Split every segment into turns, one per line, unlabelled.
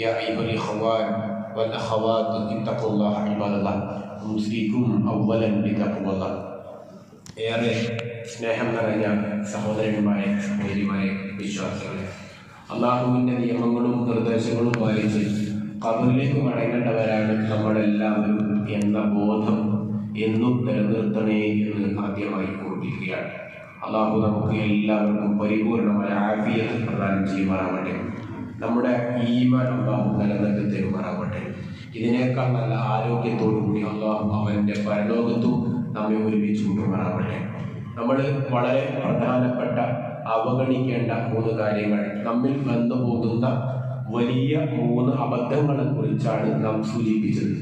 يا أيها الإخوان والأخوات اتقوا الله عباد الله أوصيكم أولا بتقوى الله. ഏറെ സ്നേഹം നിറഞ്ഞ സഹോദരന്മാരെ, സഹോദരിമാരെ, വിശ്വാസികളെ, അള്ളാഹുവിൻ്റെ നിയമങ്ങളും നിർദ്ദേശങ്ങളും പാലിച്ച് ഖബറിലേക്ക് മടങ്ങേണ്ടവരാണ് നമ്മളെല്ലാവരും എന്ന ബോധം എന്നും നിലനിർത്തണേ എന്ന് ആദ്യമായി ഓർമ്മിക്കുകയാണ്. അള്ളാഹു നമുക്ക് എല്ലാവർക്കും പരിപൂർണമായ ആഫിയത്ത് പ്രദാനം ചെയ്യുമാറാവട്ടെ. നമ്മുടെ ഈമാൻ അള്ളാഹു നിലനിർത്തി തരുമാറാവട്ടെ. ഇതിനേക്കാൾ നല്ല ആരോഗ്യത്തോടുകൂടി അള്ളാഹു അവൻ്റെ പരലോകത്തും നമ്മെ ഒരുമിച്ച് കൂട്ടുമാറാവട്ടെ. നമ്മൾ വളരെ പ്രധാനപ്പെട്ട അവഗണിക്കേണ്ട 3 കാര്യങ്ങൾ, നമ്മിൽ വന്നു പോകുന്ന വലിയ 3 അബദ്ധങ്ങളെ കുറിച്ചാണ് നാം സൂചിപ്പിച്ചത്.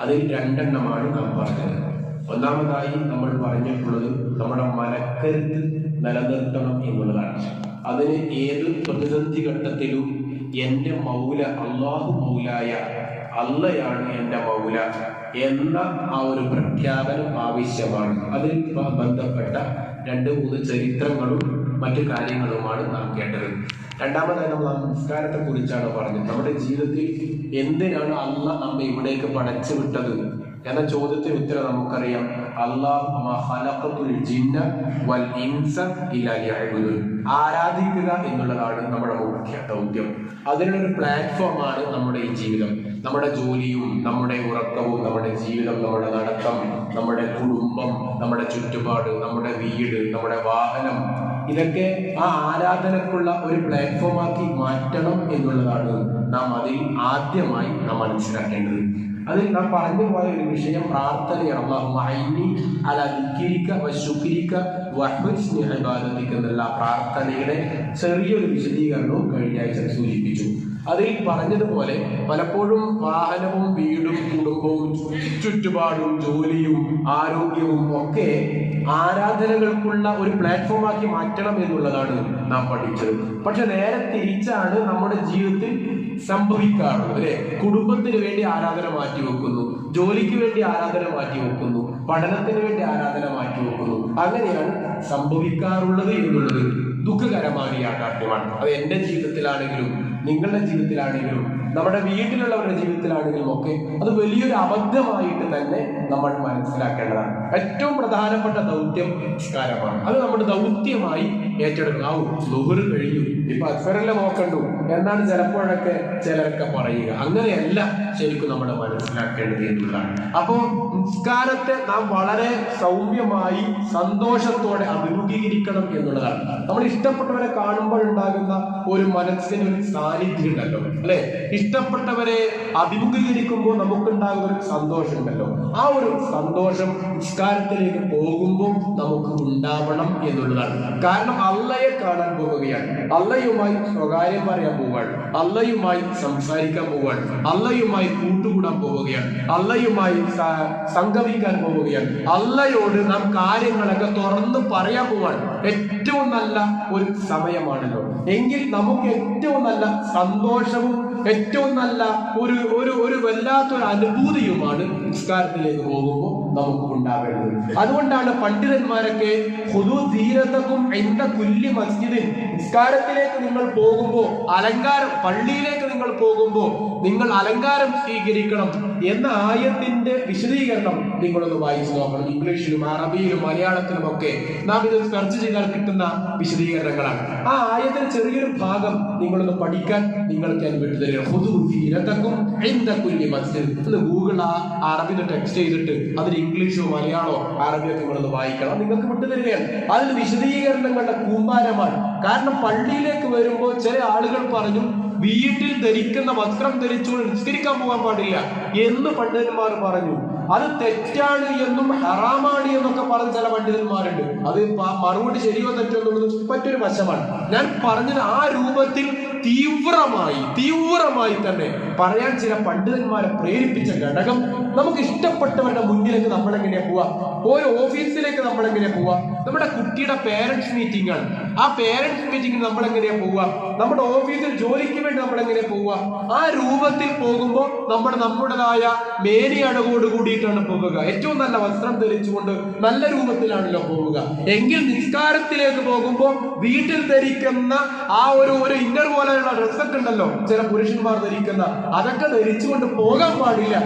അതിൽ 2 എണ്ണമാണ് നാം പറഞ്ഞത്. ഒന്നാമതായി നമ്മൾ പറഞ്ഞിട്ടുള്ളത് നമ്മുടെ മനക്കരുത്ത് നിലനിർത്തണം എന്നുള്ളതാണ്. അതിന് ഏത് പ്രതിസന്ധി ഘട്ടത്തിലും എൻ്റെ മൗല അള്ളാഹു മൗലായ അള്ളയാണ് എൻ്റെ മൗല എന്ന ആ ഒരു പ്രഖ്യാപനം ആവശ്യമാണ്. അതിൽ ബന്ധപ്പെട്ട 2-3 ചരിത്രങ്ങളും മറ്റു കാര്യങ്ങളുമാണ് നാം കേട്ടത്. രണ്ടാമതായി നമ്മൾ നമസ്കാരത്തെ കുറിച്ചാണ് പറഞ്ഞത്. നമ്മുടെ ജീവിതത്തിൽ എന്തിനാണ് അള്ളാഹ് നമ്മെ ഇവിടേക്ക് പടച്ചു വിട്ടത് എന്ന ചോദ്യത്തിന് ഉത്തരം നമുക്കറിയാം. ആരാധിക്കുക എന്നുള്ളതാണ് നമ്മുടെ മുഖ്യ ദൗത്യം. അതിനുള്ളൊരു പ്ലാറ്റ്ഫോമാണ് നമ്മുടെ ഈ ജീവിതം. നമ്മുടെ ജോലിയും നമ്മുടെ ഉറക്കവും നമ്മുടെ ജീവിതം, നമ്മുടെ നടത്തം, നമ്മുടെ കുടുംബം, നമ്മുടെ ചുറ്റുപാട്, നമ്മുടെ വീട്, നമ്മുടെ വാഹനം, ഇതൊക്കെ ആ ആരാധനക്കുള്ള ഒരു പ്ലാറ്റ്ഫോമാക്കി മാറ്റണം എന്നുള്ളതാണ് നാം അതിൽ ആദ്യമായി നാം മനസ്സിലാക്കേണ്ടത്. അതിൽ നാം പറഞ്ഞു പോയ ഒരു വിഷയം പ്രാർത്ഥനയാണ്. എന്നുള്ള പ്രാർത്ഥനയുടെ ചെറിയൊരു വിശദീകരണവും കഴിഞ്ഞ ആഴ്ച സൂചിപ്പിച്ചു. അതിൽ പറഞ്ഞതുപോലെ പലപ്പോഴും വാഹനവും വീടും കുടുംബവും ചുറ്റുപാടും ജോലിയും ആരോഗ്യവും ഒക്കെ ആരാധനകൾക്കുള്ള ഒരു പ്ലാറ്റ്ഫോമാക്കി മാറ്റണം എന്നുള്ളതാണ് നാം പഠിച്ചത്. പക്ഷെ നേരെ തിരിച്ചാണ് നമ്മുടെ ജീവിതത്തിൽ സംഭവിക്കാറുള്ളത്, അല്ലെ? കുടുംബത്തിന് വേണ്ടി ആരാധന മാറ്റിവെക്കുന്നു, ജോലിക്ക് വേണ്ടി ആരാധന മാറ്റിവെക്കുന്നു, പഠനത്തിന് വേണ്ടി ആരാധന മാറ്റിവെക്കുന്നു. അങ്ങനെയാണ് സംഭവിക്കാറുള്ളത് എന്നുള്ളത് ദുഃഖകരമായ യാഥാർത്ഥ്യമാണ്. അത് എൻ്റെ ജീവിതത്തിലാണെങ്കിലും നിങ്ങളുടെ ജീവിതത്തിലാണെങ്കിലും നമ്മുടെ വീട്ടിലുള്ളവരുടെ ജീവിതത്തിലാണെങ്കിലും ഒക്കെ അത് വലിയൊരു അബദ്ധമായിട്ട് തന്നെ നമ്മൾ മനസ്സിലാക്കേണ്ടതാണ്. ഏറ്റവും പ്രധാനപ്പെട്ട ദൗത്യം നിസ്കാരമാണ്. അത് നമ്മുടെ ദൗത്യമായി ഏറ്റെടുക്കണം. ളുഹർ കഴിഞ്ഞു, ഇപ്പൊ അസ്ഫറല്ലേ നോക്കണ്ടു എന്നാണ് ചിലപ്പോഴൊക്കെ ചിലരൊക്കെ പറയുക. അങ്ങനെയല്ല ശരിക്കും നമ്മൾ മനസ്സിലാക്കേണ്ടത് എന്നുള്ളതാണ്. അപ്പോൾ നിസ്കാരത്തെ നാം വളരെ സൗമ്യമായി സന്തോഷത്തോടെ അഭിമുഖീകരിക്കണം എന്നുള്ളതാണ്. നമ്മൾ ഇഷ്ടപ്പെട്ടവരെ കാണുമ്പോഴുണ്ടാകുന്ന ഒരു മനസ്സിന് ഒരു സാന്നിധ്യം ഉണ്ടല്ലോ, അല്ലെ? ഇഷ്ടപ്പെട്ടവരെ അഭിമുഖീകരിക്കുമ്പോൾ നമുക്കുണ്ടാകുന്ന ഒരു സന്തോഷം ഉണ്ടല്ലോ. ആ ഒരു സന്തോഷം നിസ്കാരത്തിലേക്ക് പോകുമ്പോൾ നമുക്ക് ഉണ്ടാവണം എന്നുള്ളതാണ്. കാരണം അള്ളയെ കാണാൻ പോവുകയാണ്, അള്ളയുമായി സ്വകാര്യം പറയാൻ പോവുകയാണ്, അള്ളയുമായി സംസാരിക്കാൻ പോവുകയാണ്, അള്ളയുമായി കൂട്ടുകൂടാൻ പോവുകയാണ്, അള്ളയുമായി സംഗമിക്കാൻ പോവുകയാണ്, അള്ളയോട് നാം കാര്യങ്ങളൊക്കെ തുറന്ന് പറയാൻ പോവാണ്. ഏറ്റവും നല്ല ഒരു സമയമാണല്ലോ. എങ്കിൽ നമുക്ക് ഏറ്റവും നല്ല സന്തോഷവും ഏറ്റവും നല്ല ഒരു വല്ലാത്തൊരു അനുഭൂതിയുമാണ് നിസ്കാരത്തിലേക്ക് പോകുമ്പോൾ നമുക്ക് ഉണ്ടാവേണ്ടത്. അതുകൊണ്ടാണ് പണ്ഡിതന്മാരൊക്കെ നിസ്കാരത്തിലേക്ക് നിങ്ങൾ പോകുമ്പോൾ അലങ്കാരം, പള്ളിയിലേക്ക് നിങ്ങൾ പോകുമ്പോൾ നിങ്ങൾ അലങ്കാരം സ്വീകരിക്കണം എന്ന ആയത്തിന്റെ വിശദീകരണം നിങ്ങളൊന്ന് വായിച്ചു നോക്കണം. ഇംഗ്ലീഷിലും അറബിയിലും മലയാളത്തിലും ഒക്കെ നാം ഇത് സെർച്ച് ചെയ്താൽ കിട്ടുന്ന വിശദീകരണങ്ങളാണ്. ആ ആയത്തിന്റെ ചെറിയൊരു ഭാഗം നിങ്ങളൊന്ന് പഠിക്കാൻ നിങ്ങൾക്ക് ഞാൻ വിട്ടുതരിക. ഗൂഗിൾ ആ അറബി ടെക്സ്റ്റ് ചെയ്തിട്ട് അതിന് ഇംഗ്ലീഷോ മലയാളോ അറബിയോ നിങ്ങളൊന്ന് വായിക്കണം, നിങ്ങൾക്ക് വിട്ടുതരികയാണ്. അതിൽ വിശദീകരണങ്ങളുടെ കൂമ്പാരമാണ്. കാരണം പള്ളിയിലേക്ക് വരുമ്പോൾ ചില ആളുകൾ പറഞ്ഞു വീട്ടിൽ ധരിക്കുന്ന വസ്ത്രം ധരിച്ചുകൊണ്ട് നിസ്കരിക്കാൻ പോകാൻ പാടില്ല എന്ന് പണ്ഡിതന്മാർ പറഞ്ഞു. അത് തെറ്റാണ് എന്നും ഹറാമാണ് എന്നൊക്കെ പറഞ്ഞ ചില പണ്ഡിതന്മാരുണ്ട്. അത് മറുപടി ശരിയോ തെറ്റോ എന്നുള്ളത് മറ്റൊരു വശമാണ്. ഞാൻ പറഞ്ഞത് ആ രൂപത്തിൽ തീവ്രമായി തന്നെ പറയാൻ ചില പണ്ഡിതന്മാരെ പ്രേരിപ്പിച്ച ഘടകം, നമുക്ക് ഇഷ്ടപ്പെട്ടവരുടെ മുന്നിലേക്ക് നമ്മൾ എങ്ങനെയാ പോവാ, ഒരു ഓഫീസിലേക്ക് നമ്മൾ എങ്ങനെയാ പോവാ, നമ്മുടെ കുട്ടിയുടെ പേരൻസ് മീറ്റിംഗ് ആണ്, ആ പേരൻസ് മീറ്റിംഗിൽ നമ്മൾ എങ്ങനെയാ പോവുക, നമ്മുടെ ഓഫീസിൽ ജോലിക്ക് വേണ്ടി നമ്മൾ എങ്ങനെ പോവുക, ആ രൂപത്തിൽ പോകുമ്പോൾ നമ്മുടേതായ മേനിയടവോട് കൂടിയിട്ടാണ് പോവുക. ഏറ്റവും നല്ല വസ്ത്രം ധരിച്ചുകൊണ്ട് നല്ല രൂപത്തിലാണല്ലോ പോവുക. എങ്കിൽ നിസ്കാരത്തിലേക്ക് പോകുമ്പോൾ വീട്ടിൽ ധരിക്കുന്ന ആ ഒരു ഇന്നർ പോലെ പോകാനുള്ള ഡ്രസ്സൊക്കെ ഉണ്ടല്ലോ ചില പുരുഷന്മാർ ധരിക്കുന്ന, അതൊക്കെ ധരിച്ചുകൊണ്ട് പോകാൻ പാടില്ല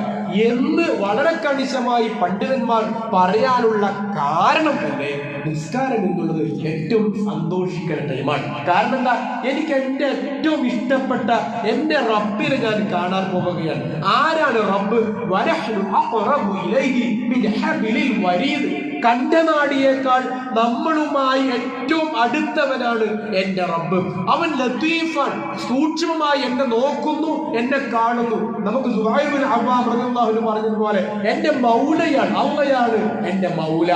എന്ന് വളരെ കണിശമായി പണ്ഡിതന്മാർ പറയാനുള്ള കാരണം തന്നെ നിസ്കാരം എന്നുള്ളത് ഏറ്റവും സന്തോഷിക്കുന്ന ടൈമാണ്. കാരണം എന്താ? എനിക്ക് എന്റെ ഏറ്റവും ഇഷ്ടപ്പെട്ട എന്റെ റബ്ബിനെ ഞാൻ കാണാൻ പോവുകയാണ്. ആരാണ് റബ്ബ്? കണ്ടനാടിയേക്കാൾ നമ്മളുമായി ഏറ്റവും അടുത്തവനാണ് എന്റെ റബ്ബ്. അവൻ ലത്തീഫാൻ, സൂക്ഷ്മമായി എന്നെ നോക്കുന്നു, എന്നെ കാണുന്നു. നമുക്ക് സുഹൈബ് ബിൻ അവ്വാം റളിയല്ലാഹു അൻഹു പറഞ്ഞതുപോലെ എന്റെ മൗലയാണ്, അള്ളയാണ് എന്റെ മൗല.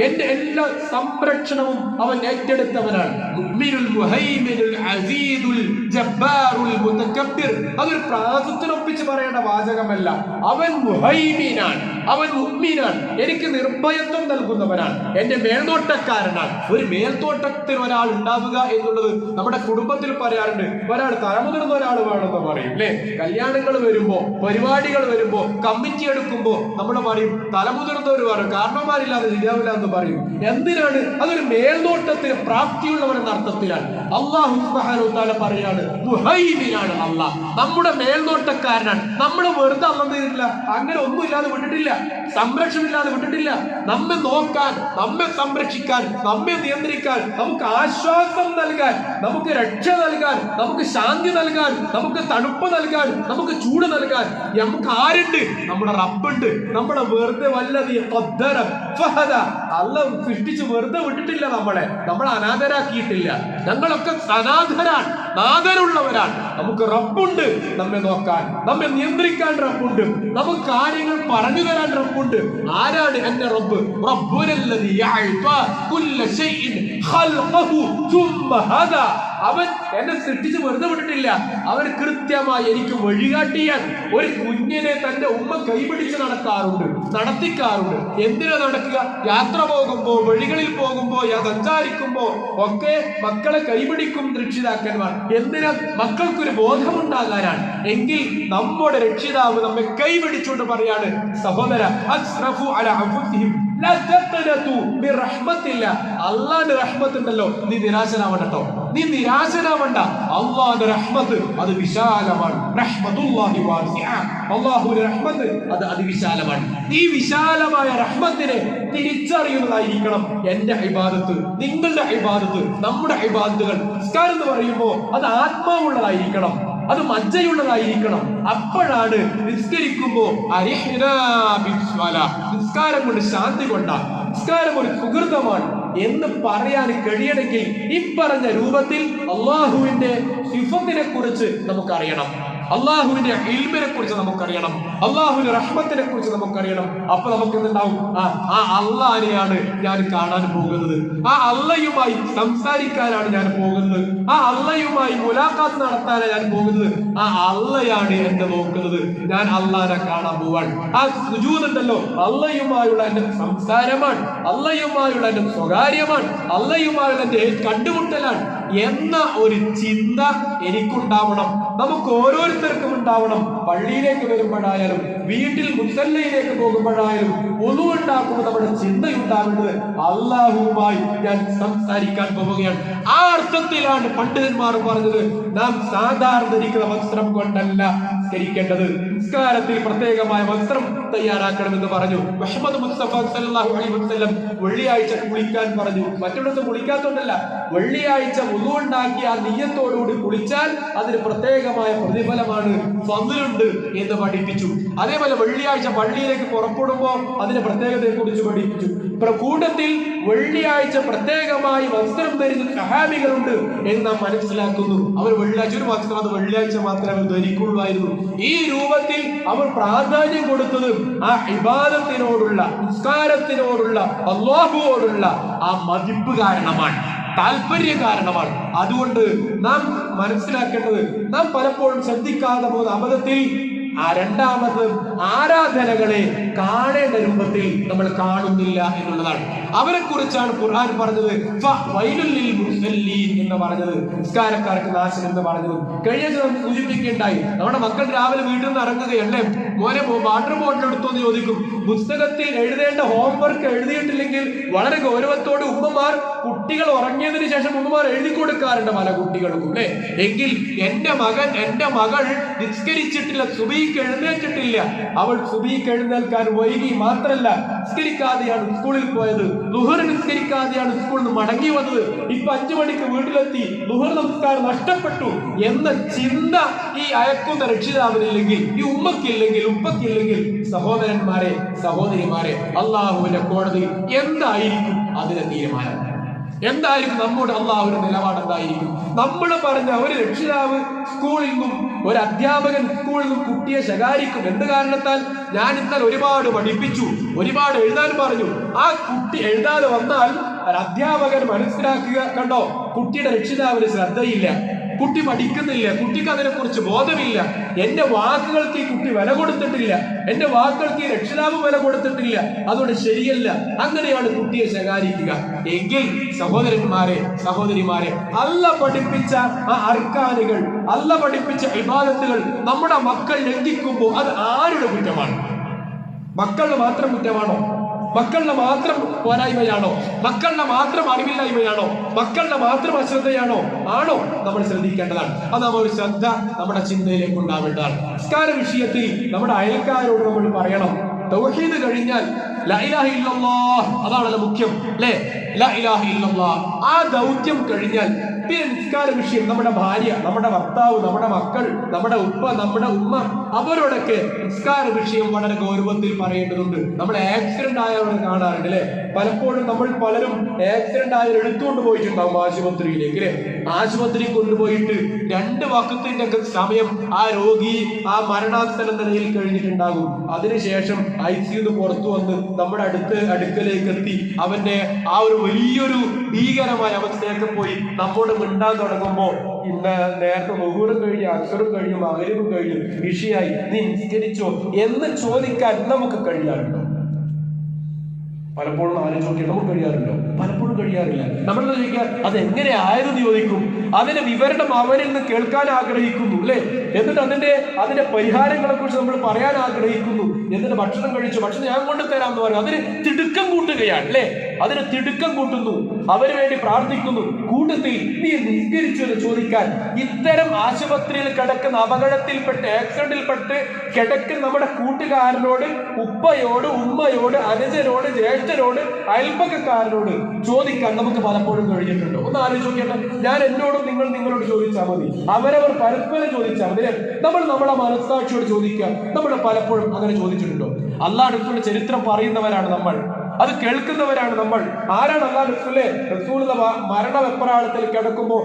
എന്റെ എല്ലാ സംരക്ഷണവും അവൻ ഏറ്റെടുത്തവനാണ്. മുഅ്മിനുൽ മുഹൈമിനുൽ അസീദുൽ ജബ്ബാറുൽ മുതകബ്ബിർ. അതൊരു പ്രാസത്തിനൊപ്പിച്ച് പറയേണ്ട വാചകമല്ല. അവൻ മുഹൈമിനാണ്, അവൻ മുഅ്മിനാണ്, എനിക്ക് നിർഭയത്വം നൽകുന്നവനാണ്, എന്റെ മേൽനോട്ടക്കാരനാണ്. ഒരു മേൽനോട്ടത്തിൽ ഒരാൾ ഉണ്ടാവുക എന്നുള്ളത് നമ്മുടെ കുടുംബത്തിൽ പറയാറുണ്ട്. ഒരാൾ തലമുതിർന്ന ഒരാൾ വേണമെന്ന് പറയും അല്ലെ. കല്യാണങ്ങൾ വരുമ്പോ, പരിപാടികൾ വരുമ്പോ, കമ്മിറ്റി എടുക്കുമ്പോ നമ്മൾ പറയും തലമുതിർന്നവർ പറയും, കാരണവന്മാരില്ലാതെ ശരിയാവില്ല എന്ന് പറയും. എന്തിനാണ്? അതൊരു മേൽനോട്ടത്തിന് പ്രാപ്തിയുള്ളവർ എന്ന അർത്ഥത്തിലാണ്. അല്ലാഹു സുബ്ഹാനഹു വ തആല പറയാണ് മുഹൈമിനാണ് അല്ലാഹ്, നമ്മുടെ മേൽനോട്ടക്കാരനാണ്. നമ്മൾ വെറുതെ അല്ലെന്നില്ല, അങ്ങനെ ഒന്നും ഇല്ലാതെ വിട്ടിട്ടില്ല, സംരക്ഷണമില്ലാതെ വിട്ടിട്ടില്ല. നമ്മെ നോക്കാൻ, നമ്മെ സംരക്ഷിക്കാൻ, നമ്മെ നിയന്ത്രിക്കാൻ, നമുക്ക് ആശ്വാസം നൽകാൻ, നമുക്ക് രക്ഷ നൽകാൻ, നമുക്ക് ശാന്തി നൽകാൻ, നമുക്ക് തണുപ്പ് നൽകാൻ, നമുക്ക് ചൂട് നൽകാൻ നമുക്ക് ആരുണ്ട്? നമ്മുടെ റബ്ബുണ്ട്. നമ്മളെ വെറുതെ വല്ലതി ഖദ്ദറ ഫഹദ, അല്ലാഹു സൃഷ്ടിച്ച് വെറുതെ വിട്ടിട്ടില്ല. നമ്മളെ അനാഥരാക്കിയിട്ടില്ല. ഞങ്ങളൊക്കെ അനാഥരാണ്, നാഥരുള്ളവരാണ്. നമുക്ക് റബ്ബുണ്ട്, നമ്മെ നോക്കാൻ, നമ്മെ നിയന്ത്രിക്കാൻ റബ്ബുണ്ട്, നമുക്ക് കാര്യങ്ങൾ പറഞ്ഞു തരാൻ റബ്ബുണ്ട്. ആരാണ് എന്റെ റബ്ബ്? റബ്ബുനല്ലദീ യഅ്താ കുല്ല ശൈഇൻ ഖൽഖഹു സുമ്മ ഹദാ. അവൻ എന്നെ സൃഷ്ടിച്ച് വെറുതെ വിട്ടിട്ടില്ല. അവൻ കൃത്യമായി എനിക്ക് വഴികാട്ടിയാൻ. ഒരു കുഞ്ഞിനെ തന്റെ ഉമ്മ കൈപിടിച്ച് നടത്തിക്കാറുണ്ട്. എന്തിനാ നടക്കുക? യാത്ര പോകുമ്പോ, വഴികളിൽ പോകുമ്പോ, സഞ്ചാരിക്കുമ്പോ ഒക്കെ മക്കളെ കൈപിടിക്കും രക്ഷിതാക്കന്മാർ. എന്തിനാ? മക്കൾക്കൊരു ബോധമുണ്ടാകാനാണ്. എങ്കിൽ നമ്മുടെ രക്ഷിതാവ് നമ്മെ കൈപിടിച്ചുകൊണ്ട് പറയാണ്, സഹോദര അസ്റഫു അലാ അൻഫുസിഹിം ലാ തഖ്നതു മിർ റഹ്മത്തില്ലാ. അല്ലാഹുവിന്റെ റഹ്മത്ത് ഉണ്ടല്ലോ, നീ നിരാശനാവണ്ടട്ടോ, നീ നിരാശനാവണ്ട. അല്ലാഹുവിന്റെ റഹ്മത്ത് അത് വിശാലമാണ്. റഹ്മത്തുല്ലാഹി വാസിഅ. അല്ലാഹുവിന്റെ റഹ്മത്ത് അത് അതിവിശാലമാണ്. ഈ വിശാലമായ റഹ്മത്തിനെ തിരിച്ചറിയുന്നതായിരിക്കണം എന്റെ ഇബാദത്ത്, നിങ്ങളുടെ ഇബാദത്ത്, നമ്മുടെ ഇബാദത്തുകൾ. നിസ്കാരം എന്ന് പറയുമ്പോൾ അത് ആത്മാവുള്ളതായിരിക്കണം, അത് മജ്ജയുള്ളതായിരിക്കണം. അപ്പോഴാണ് നിസ്കരിക്കുമ്പോ നിസ്കാരം കൊണ്ട് ശാന്തി കൊണ്ടാ, നിസ്കാരം ഒരു സുഹൃതമാണ് എന്ന് പറയാൻ കഴിയണമെങ്കിൽ ഈ പറഞ്ഞ രൂപത്തിൽ അള്ളാഹുവിന്റെ സിഫത്തിനെ കുറിച്ച് നമുക്കറിയണം, അള്ളാഹുവിന്റെ ഇൽമിനെ കുറിച്ച് നമുക്കറിയണം, അള്ളാഹുവിന്റെ റഹ്മത്തിനെ കുറിച്ച് നമുക്കറിയണം. അപ്പൊ നമുക്ക് എന്തുണ്ടാവും? ആ അള്ളാഹിനെയാണ് ഞാൻ കാണാൻ പോകുന്നത്, ആ അള്ളയുമായി സംസാരിക്കാനാണ് ഞാൻ പോകുന്നത്, ആ അള്ളയുമായി മുലാഖാത്ത് നടത്താനാണ് ഞാൻ പോകുന്നത്, ആ അള്ളയാണ് എന്നെ നോക്കുന്നത്, ഞാൻ അള്ളാഹിനെ കാണാൻ പോവാൻ. ആ സുജൂദ് ഉണ്ടല്ലോ, അള്ളയുമായുള്ള എന്റെ സംസാരമാണ്, അള്ളയുമായുള്ള എന്റെ സ്വകാര്യമാണ്, അള്ളയുമായുള്ള എന്റെ കണ്ടുമുട്ടലാണ് എന്ന ഒരു ചിന്ത എനിക്കുണ്ടാവണം, നമുക്ക് ഓരോരുത്തർക്കും ഉണ്ടാവണം. പള്ളിയിലേക്ക് വരുമ്പോഴായാലും, വീട്ടിൽ മുസല്ലയിലേക്ക് പോകുമ്പോഴായാലും, ഒന്നു ഉണ്ടാക്കുമ്പോൾ നമ്മുടെ ചിന്തയുണ്ടാവേണ്ടത് അള്ളാഹുവുമായി ഞാൻ സംസാരിക്കാൻ പോവുകയാണ്. ആ അർത്ഥത്തിലാണ് പണ്ഡിതന്മാർ പറഞ്ഞത്, നാം സാധാരണ ധരിക്കുന്ന വസ്ത്രം കൊണ്ടല്ല നിസ്കരിക്കേണ്ടത്, നിസ്കാരത്തിൽ പ്രത്യേകമായ വസ്ത്രം തയ്യാറാക്കണമെന്ന് പറഞ്ഞു. മുഹമ്മദ് മുസ്തഫ സല്ലല്ലാഹു അലൈഹി വസല്ലം വെള്ളിയാഴ്ച കുളിക്കാൻ പറഞ്ഞു. മറ്റിടത്ത് കുളിക്കാത്തോണ്ടല്ല, വെള്ളിയാഴ്ച വുളു ഉണ്ടാക്കി ആ നിയ്യത്തോടുകൂടി കുളിച്ചാൽ അതിന് പ്രത്യേകമായ പ്രതിഫലമാണ്, ഫദ്ലുണ്ട് എന്ന് പഠിപ്പിച്ചു. അതേപോലെ വെള്ളിയാഴ്ച പള്ളിയിലേക്ക് പുറപ്പെടുമ്പോ അതിന്റെ പ്രത്യേകതയെ കുറിച്ച് പഠിപ്പിച്ചു. കൂട്ടത്തിൽ വെള്ളിയാഴ്ച പ്രത്യേകമായി വസ്ത്രം ധരിച്ച സഹാബികളുണ്ട് എന്ന് നാം മനസ്സിലാക്കുന്നു. അവർ വെള്ളിയാഴ്ച ഒരു വസ്ത്രം അത് വെള്ളിയാഴ്ച മാത്രമേ ധരിക്കുള്ളായിരുന്നു. ഈ രൂപത്തിൽ അവർ പ്രാധാന്യം കൊടുത്തത് ആ ഇബാദത്തിനോടുള്ള, നിസ്കാരത്തിനോടുള്ള, അല്ലാഹുവോടുള്ള ആ മതിപ്പ് കാരണമാണ്, താല്പര്യ കാരണമാണ്. അതുകൊണ്ട് നാം മനസ്സിലാക്കേണ്ടത്, നാം പലപ്പോഴും ശ്രദ്ധിക്കാതെ പോകുന്ന അബദ്ധത്തിൽ രണ്ടാമത് ആരാധനകളെ കാണേണ്ട രൂപത്തിൽ നമ്മൾ കാണുന്നില്ല എന്നുള്ളതാണ്. അവരെ കുറിച്ചാണ് ഖുർആൻ പറഞ്ഞത് എന്ന് പറഞ്ഞത്, നിസ്കാരക്കാർക്ക് നാശം എന്ന് പറഞ്ഞത്. കഴിഞ്ഞ നമുക്ക് സൂചിപ്പിക്കുകയുണ്ടായി, നമ്മുടെ മക്കൾ രാവിലെ വീട്ടിൽ നിന്ന് ഇറങ്ങുകയല്ലേ, മോനെ വാട്ടർ ബോട്ടിൽ എടുത്തോന്ന് ചോദിക്കും. പുസ്തകത്തിൽ എഴുതേണ്ട ഹോംവർക്ക് എഴുതിയിട്ടില്ലെങ്കിൽ വളരെ ഗൗരവത്തോടെ ഉമ്മമാർ കുട്ടികൾ ഉറങ്ങിയതിന് ശേഷം ഉമ്മമാർ എഴുതി കൊടുക്കാറുണ്ട് പല കുട്ടികൾക്കും അല്ലെ. എങ്കിൽ എന്റെ മകൾ നിസ്കരിച്ചിട്ടില്ല, സുബഹിക്ക് എഴുന്നേറ്റിട്ടില്ല, അവൾ സുബഹിക്ക് എഴുന്നേൽക്കാൻ വൈകി, മാത്രല്ല നിസ്കരിക്കാതെയാണ് സ്കൂളിൽ പോയത്, ളുഹർ നിസ്കരിക്കാതെയാണ് സ്കൂളിൽ നിന്ന് മടങ്ങി വന്നത്, ഇപ്പൊ 5 മണിക്ക് വീട്ടിലെത്തി, ളുഹർ നമസ്കാരം നഷ്ടപ്പെട്ടു എന്ന ചിന്ത ഈ അയക്കുന്ന രക്ഷിതാവിനില്ലെങ്കിൽ, ഈ ഉമ്മക്കില്ലെങ്കിൽ, ഉപ്പക്കില്ലെങ്കിൽ, സഹോദരന്മാരെ സഹോദരിമാരെ, അള്ളാഹുവിന്റെ കോടതി എന്തായിരിക്കും അതിന്റെ തീരുമാനം? എന്തായിരിക്കും നമ്മോട് അള്ളാഹുവിന്റെ നിലപാട്? എന്തായിരിക്കും? നമ്മൾ പറഞ്ഞ ഒരു രക്ഷിതാവ് സ്കൂളിൽ നിന്നും, ഒരു അധ്യാപകൻ സ്കൂളിൽ നിന്നും കുട്ടിയെ ശകാരിക്കും. എന്ത് കാരണത്താൽ? ഞാൻ ഇന്നലെ ഒരുപാട് പഠിപ്പിച്ചു, ഒരുപാട് എഴുതാൻ പറഞ്ഞു, ആ കുട്ടി എഴുതാതെ വന്നാൽ അധ്യാപകൻ മനസ്സിലാക്കുക, കണ്ടോ കുട്ടിയുടെ രക്ഷിതാവിന് ശ്രദ്ധയില്ല, കുട്ടി പഠിക്കുന്നില്ല, കുട്ടിക്ക് അതിനെ കുറിച്ച് ബോധമില്ല, എന്റെ വാക്കുകൾക്ക് ഈ കുട്ടി വില കൊടുത്തിട്ടില്ല, എന്റെ വാക്കുകൾക്ക് ഈ രക്ഷിതാവ് വില കൊടുത്തിട്ടില്ല, അതുകൊണ്ട് ശരിയല്ല. അങ്ങനെയാണ് കുട്ടിയെ ശകാരിക്കുക. എങ്കിൽ സഹോദരന്മാരെ സഹോദരിമാരെ, അല്ല പഠിപ്പിച്ച ആ അർക്കാനുകൾ, അല്ല പഠിപ്പിച്ച ഇബാദത്തുകൾ നമ്മുടെ മക്കൾ ലംഘിക്കുമ്പോൾ അത് ആരുടെ കുറ്റമാണ്? മക്കളുടെ മാത്രം കുറ്റമാണോ? മക്കളുടെ മാത്രം പോരായ്മയാണോ? മക്കളുടെ മാത്രം അറിവില്ലായ്മയാണോ? മക്കളുടെ മാത്രം അശ്രദ്ധയാണോ? ആണോ? നമ്മൾ ശ്രദ്ധിക്കേണ്ടതാണ്. അത് നമ്മൾ ശ്രദ്ധ നമ്മുടെ ചിന്തയിലേക്ക് ഉണ്ടാവേണ്ടതാണ്. നിസ്കാര വിഷയത്തിൽ നമ്മുടെ അയൽക്കാരോട് നമ്മൾ പറയണം, തൗഹീദ് കഴിഞ്ഞാൽ ലാ ഇലാഹ ഇല്ലല്ലാഹ്, അതാണല്ലോ മുഖ്യം അല്ലേ? ലാ ഇലാഹ ഇല്ലല്ലാഹ്, ആ ദൗത്യം കഴിഞ്ഞാൽ പിന്നെ നിസ്കാര വിഷയം നമ്മുടെ ഭാര്യ, നമ്മുടെ ഭർത്താവ്, നമ്മുടെ മക്കൾ, നമ്മുടെ ഉപ്പ, നമ്മുടെ ഉമ്മ, അവരോടൊക്കെ നിസ്കാര വിഷയം വളരെ ഗൗരവത്തിൽ പറയേണ്ടതുണ്ട്. നമ്മൾ ആക്സിഡന്റ് ആയവരെ കാണാറുണ്ട് അല്ലെ, പലപ്പോഴും നമ്മൾ പലരും ആക്സിഡന്റ് ആയവർ എടുത്തുകൊണ്ട് പോയിട്ടുണ്ടാവും ആശുപത്രിയിലേക്ക് അല്ലെ. ആശുപത്രി കൊണ്ടുപോയിട്ട് 2 വഖത്തിന്റെ സമയം ആ രോഗി ആ മരണാസന്ന നിലയിൽ കഴിഞ്ഞിട്ടുണ്ടാകും. അതിനുശേഷം ICU പുറത്തു വന്ന് നമ്മുടെ അടുക്കലേക്ക് എത്തി അവന്റെ ആ ഒരു വലിയൊരു ഭീകരമായ അവസ്ഥയൊക്കെ പോയി നമ്മോട് മിണ്ടാൻ തുടങ്ങുമ്പോ, ഇന്ന് നേരത്തെ ളുഹൂറും കഴിഞ്ഞു, അസ്റും കഴിഞ്ഞു, മഗ്‌രിബും കഴിഞ്ഞു, ഇശയായി, നീ നിസ്കരിച്ചോ എന്ന് ചോദിക്കാൻ നമുക്ക് കഴിയാറുണ്ടോ? പലപ്പോഴും ആലോചിച്ച് നമുക്ക് കഴിയാറുണ്ടോ? പലപ്പോഴും കഴിയാറില്ല. നമ്മൾ ചോദിക്കാൻ അതെങ്ങനെ ആയതെന്ന് ചോദിക്കും, അതിന്റെ വിവരണം അവരിൽ നിന്ന് കേൾക്കാൻ ആഗ്രഹിക്കുന്നു അല്ലെ. എന്നിട്ട് അതിന്റെ പരിഹാരങ്ങളെ കുറിച്ച് നമ്മൾ പറയാൻ ആഗ്രഹിക്കുന്നു. എന്നിട്ട് ഭക്ഷണം കഴിച്ചു, ഭക്ഷണം ഞാൻ കൊണ്ടുതരാം എന്ന് പറയും. അതിന് തിടുക്കം കൂട്ടുകയാണ് അല്ലെ, അതിന് തിടുക്കം കൂട്ടുന്നു, അവന് വേണ്ടി പ്രാർത്ഥിക്കുന്നു. കൂട്ടത്തിൽ നീ നിസ്കരിച്ചു എന്ന് ചോദിക്കാൻ ഇത്തരം ആശുപത്രിയിൽ കിടക്കുന്ന, അപകടത്തിൽപ്പെട്ട് ആക്സിഡന്റിൽപ്പെട്ട് കിടക്കുന്ന നമ്മുടെ കൂട്ടുകാരനോട്, ഉപ്പയോട്, ഉമ്മയോട്, അനുജനോട്, ജ്യേഷ്ഠരോട്, അയൽപ്പക്കക്കാരനോട് ചോദിക്കാൻ നമുക്ക് പലപ്പോഴും കഴിഞ്ഞിട്ടുണ്ടോ? ഒന്ന് ആലോചിച്ച് നോക്കിയാൽ, ഞാൻ എന്നോടും നിങ്ങളോട് ചോദിച്ചാൽ മതി, അവരവർ പരസ്പരം ചോദിച്ചാൽ മതി. നമ്മൾ നമ്മുടെ മനസ്സാക്ഷിയോട് ചോദിക്കുക. നമ്മൾ പലപ്പോഴും അങ്ങനെ ചോദിച്ചിട്ടുണ്ടോ? അല്ലാഹുവിന്റെ ചരിത്രം പറയുന്നവരാണ് നമ്മൾ, അത് കേൾക്കുന്നവരാണ് നമ്മൾ. ആരാണ് അല്ലാഹു റസൂലേ? റസൂലുള്ള മരണവെപ്രാളത്തിൽ കിടക്കുമ്പോൾ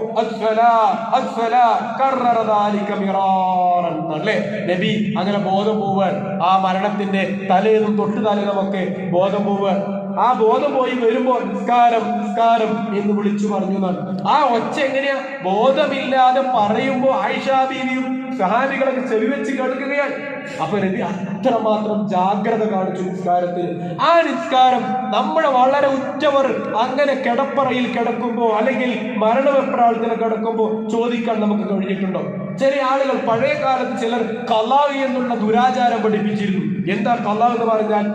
നബി അങ്ങനെ ബോധം പോവാൻ, ആ മരണത്തിന്റെ തലേന്നും തൊട്ട് തലേന്നുമൊക്കെ ബോധം പോവാൻ, ആ ബോധം പോയി വരുമ്പോൾ നിസ്കാരം നിസ്കാരം എന്ന് വിളിച്ചു പറഞ്ഞു എന്നാണ്. ആ ഒച്ച എങ്ങനെയാ? ബോധമില്ലാതെ പറയുമ്പോ ആയിഷാ ബീവിയും സഹാബികളൊക്കെ ചെവി വെച്ച് കേൾക്കുകയാണ്. അപ്പൊ നബി അത്രമാത്രം ജാഗ്രത കാണിച്ചു നിസ്കാരത്തിൽ. ആ നിസ്കാരം നമ്മുടെ വളരെ ഉറ്റവർ അങ്ങനെ കിടപ്പറയിൽ കിടക്കുമ്പോ, അല്ലെങ്കിൽ മരണവെപ്രാളത്തിൽ കിടക്കുമ്പോ ചോദിക്കാൻ നമുക്ക് കഴിഞ്ഞിട്ടുണ്ടോ? ചില ആളുകൾ, പഴയ കാലത്ത് ചിലർ ഖലാ എന്നുള്ള ദുരാചാരം പഠിപ്പിച്ചിരുന്നു. എന്താ ഖലാ എന്ന് പറഞ്ഞാൽ?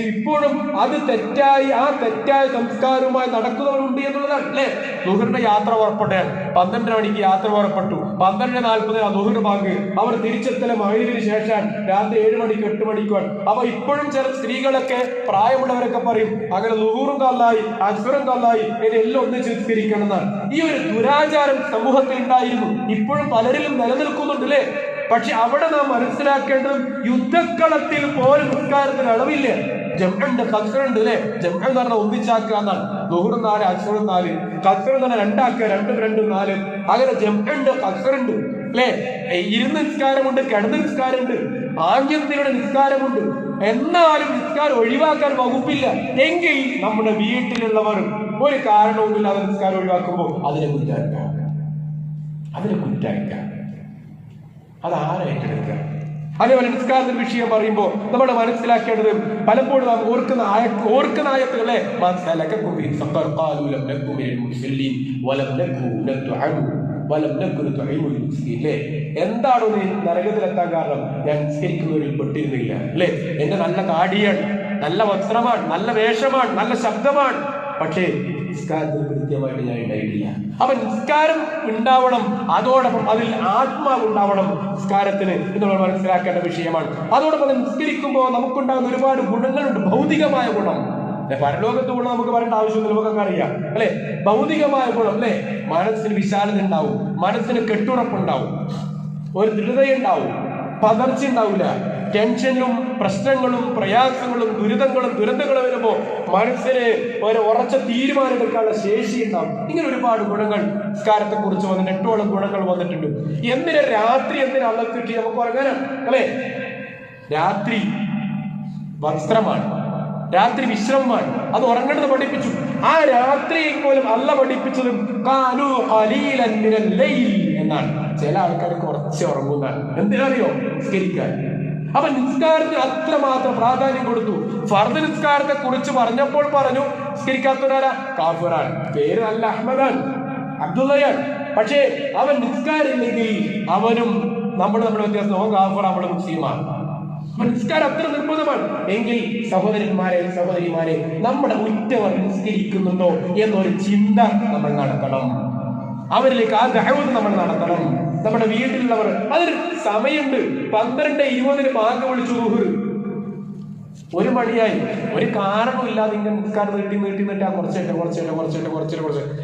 ഇപ്പോഴും അത് തെറ്റായി, ആ തെറ്റായ സംസ്കാരവുമായി നടക്കുന്നവരുണ്ട് എന്നുള്ളതാണ് അല്ലെ. ളുഹറിന്റെ യാത്ര പുറപ്പെട്ടെ 12 മണിക്ക് യാത്ര പുറപ്പെട്ടു, 12:40 ളുഹർ ബാങ്ക്, അവർ തിരിച്ചെത്തല മഗ്‌രിബിന് ശേഷം രാത്രി 7 മണിക്ക് 8 മണിക്കാണ്. അപ്പൊ ഇപ്പോഴും ചില സ്ത്രീകളൊക്കെ, പ്രായമുള്ളവരൊക്കെ പറയും അങ്ങനെ ളുഹറും കല്ലായി, അസ്റും കല്ലായി, എല്ലാം ഒന്നിച്ച് നിസ്കരിക്കണം എന്നാണ്. ഈ ഒരു ദുരാചാരം സമൂഹത്തിൽ ഉണ്ടായിരുന്നു, ഇപ്പോഴും പലരിലും നിലനിൽക്കുന്നുണ്ട് അല്ലേ. പക്ഷെ അവിടെ നാം മനസ്സിലാക്കേണ്ടത്, യുദ്ധക്കളത്തിൽ പോലും നിസ്കാരത്തിന് അളവില്ല. ജംഉണ്ട്, ഖസ്റുണ്ട് അല്ലെ. ജംഉ എന്ന് പറഞ്ഞാൽ ഒന്നിച്ചാക്കുക എന്നാണ്. ളുഹർ 4, അസ്ർ 4, ഖസ്ർ എന്ന് പറഞ്ഞാൽ 2 ആക്കുക, 2 2 4. അങ്ങനെ ജംഉണ്ട്, ഖസ്റുണ്ട് അല്ലെ. ഇരുന്ന് നിസ്കാരമുണ്ട്, കിടന്ന് നിസ്കാരമുണ്ട്, ആംഗ്യത്തിലൂടെ നിസ്കാരമുണ്ട്. എന്നാലും നിസ്കാരം ഒഴിവാക്കാൻ വകുപ്പില്ല. എങ്കിൽ നമ്മുടെ വീട്ടിലുള്ളവർ ഒരു കാരണവുമില്ലാതെ നിസ്കാരം ഒഴിവാക്കുമ്പോൾ അതിനെ കുറ്റാക്കാം. അത് ആരെ ഏറ്റെടുക്കുക? അതേപോലെ നിസ്കാരത്തിന്റെ വിഷയം പറയുമ്പോൾ നമ്മൾ മനസ്സിലാക്കേണ്ടത് പലപ്പോഴും നാം ഓർക്കുന്ന ആയത്തുകളെ എന്താണോ നീ നരകത്തിലെത്താൻ കാരണം? ഞാൻ നിസ്കരിക്കുന്നവരിൽ പെട്ടിരുന്നില്ല അല്ലെ. എന്റെ നല്ല കാടിയാണ്, നല്ല വസ്ത്രമാണ്, നല്ല വേഷമാണ്, നല്ല ശബ്ദമാണ്, പക്ഷേ നിസ്കാരത്തിന് കൃത്യമായിട്ട് ഞാൻ ഉണ്ടായിട്ടില്ല. അപ്പൊ നിസ്കാരം ഉണ്ടാവണം, അതോടൊപ്പം അതിൽ ആത്മാവ് ഉണ്ടാവണം നിസ്കാരത്തിന് എന്നുള്ള മനസ്സിലാക്കേണ്ട വിഷയമാണ്. അതോടൊപ്പം നിസ്കരിക്കുമ്പോൾ നമുക്കുണ്ടാകുന്ന ഒരുപാട് ഗുണങ്ങളുണ്ട്. ഭൗതികമായ ഗുണം, പരലോകത്ത് ഗുണം നമുക്ക് പറയേണ്ട ആവശ്യമില്ല, നമുക്കൊക്കെ അറിയാം അല്ലെ. ഭൗതികമായ ഗുണം അല്ലെ, മനസ്സിന് വിശാലത ഉണ്ടാവും, മനസ്സിന് കെട്ടുറപ്പുണ്ടാവും, ഒരു ദൃഢതയുണ്ടാവും, പതർച്ച ഉണ്ടാവില്ല. ടെൻഷനും പ്രശ്നങ്ങളും പ്രയാസങ്ങളും ദുരന്തങ്ങളും വരുമ്പോൾ മനസ്സിന് ഒരു ഉറച്ച തീരുമാനം എടുക്കാനുള്ള ശേഷി ഉണ്ടാവും. ഇങ്ങനെ ഒരുപാട് ഗുണങ്ങൾ നിസ്കാരത്തെ കുറിച്ച് വന്നിട്ട് 8ഓളം ഗുണങ്ങൾ വന്നിട്ടുണ്ട്. എന്തിനാ രാത്രി അള്ള കിട്ടി നമുക്ക് ഉറങ്ങാനാണ് അല്ലെ. രാത്രി വസ്ത്രമാണ്, രാത്രി വിശ്രമമാണ്, അത് ഉറങ്ങേണ്ടത് പഠിപ്പിച്ചു. ആ രാത്രിയിൽ പോലും അല്ല പഠിപ്പിച്ചതും കാനൂ ഖലീലൻ മിനൽ ലൈൽ എന്നാണ്. ചില ആൾക്കാർ കുറച്ച് ഉറങ്ങുന്നതാണ്. എന്തിനറിയോ? നിസ്കരിക്കാൻ. അപ്പൊ നിസ്കാരത്തിന് അത്രമാത്രം പ്രാധാന്യം കൊടുത്തു. ഫർദ് നിസ്കാരത്തെ കുറിച്ച് പറഞ്ഞപ്പോൾ പറഞ്ഞു നിസ്കരിക്കാത്തവരാരാ? കാഫിറാണ്. പേര് നല്ല അഹ്മദാൻ, അബ്ദുള്ളയാണ്, പക്ഷേ അവൻ നിസ്കാരമില്ലെങ്കിൽ അവനും നമ്മുടെ വ്യത്യാസം. അവൻ കാഫിർ, അവള് മുസ്ലിമാണ്. നിസ്കാരം അത്ര നിർബന്ധമാണ്. എങ്കിൽ സഹോദരിമാരെ നമ്മുടെ ഉറ്റവർ നിസ്കരിക്കുന്നുണ്ടോ എന്നൊരു ചിന്ത നമ്മൾ നടത്തണം. അവരിലേക്ക് ആ ദഅവത്ത് നമ്മൾ നടത്തണം. നമ്മുടെ വീട്ടിലുള്ളവർ, അതിന് സമയമുണ്ട്. 12:20 ബാങ്ക് വിളിച്ചു ളുഹർ, 1 മണിയായി. ഒരു കാരണമില്ലാതെ ഇങ്ങനെ നിസ്കാരം നീട്ടി ആ കുറച്ചിട്ട്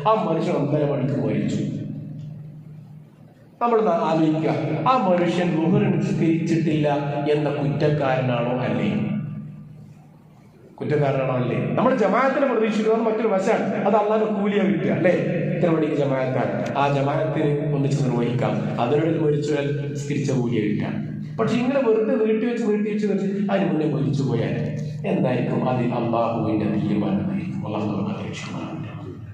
ആ മനുഷ്യൻ 1.5 മണിക്ക് മരിച്ചു. നമ്മൾ ആലോചിക്കുക, ആ മനുഷ്യൻ ളുഹർ നിസ്കരിച്ചിട്ടില്ല എന്ന കുറ്റക്കാരനാണോ അല്ലേ? നമ്മൾ ജമാഅത്തിനെ പ്രതീക്ഷിക്കുന്നത് മറ്റൊരു വശമാണ്. അത് അള്ളാന്റെ കൂലിയ കിട്ടുക അല്ലെ. ഇത്ര മണിക്ക് ജമാഅത്താണ്, ആ ജമാഅത്തിന് ഒന്നിച്ച് നിർവഹിക്കാം, അതിനിടയിൽ മരിച്ചാൽ നിസ്കരിച്ച കൂലിയ കിട്ടാം. പക്ഷെ ഇങ്ങനെ വെറുതെ നീട്ടി വെച്ച് അതിന് മുന്നേ മരിച്ചു പോയാൽ എന്തായിരിക്കും? അതിൽ അള്ളാഹുവിന്റെ തീരുമാനമായിരിക്കും.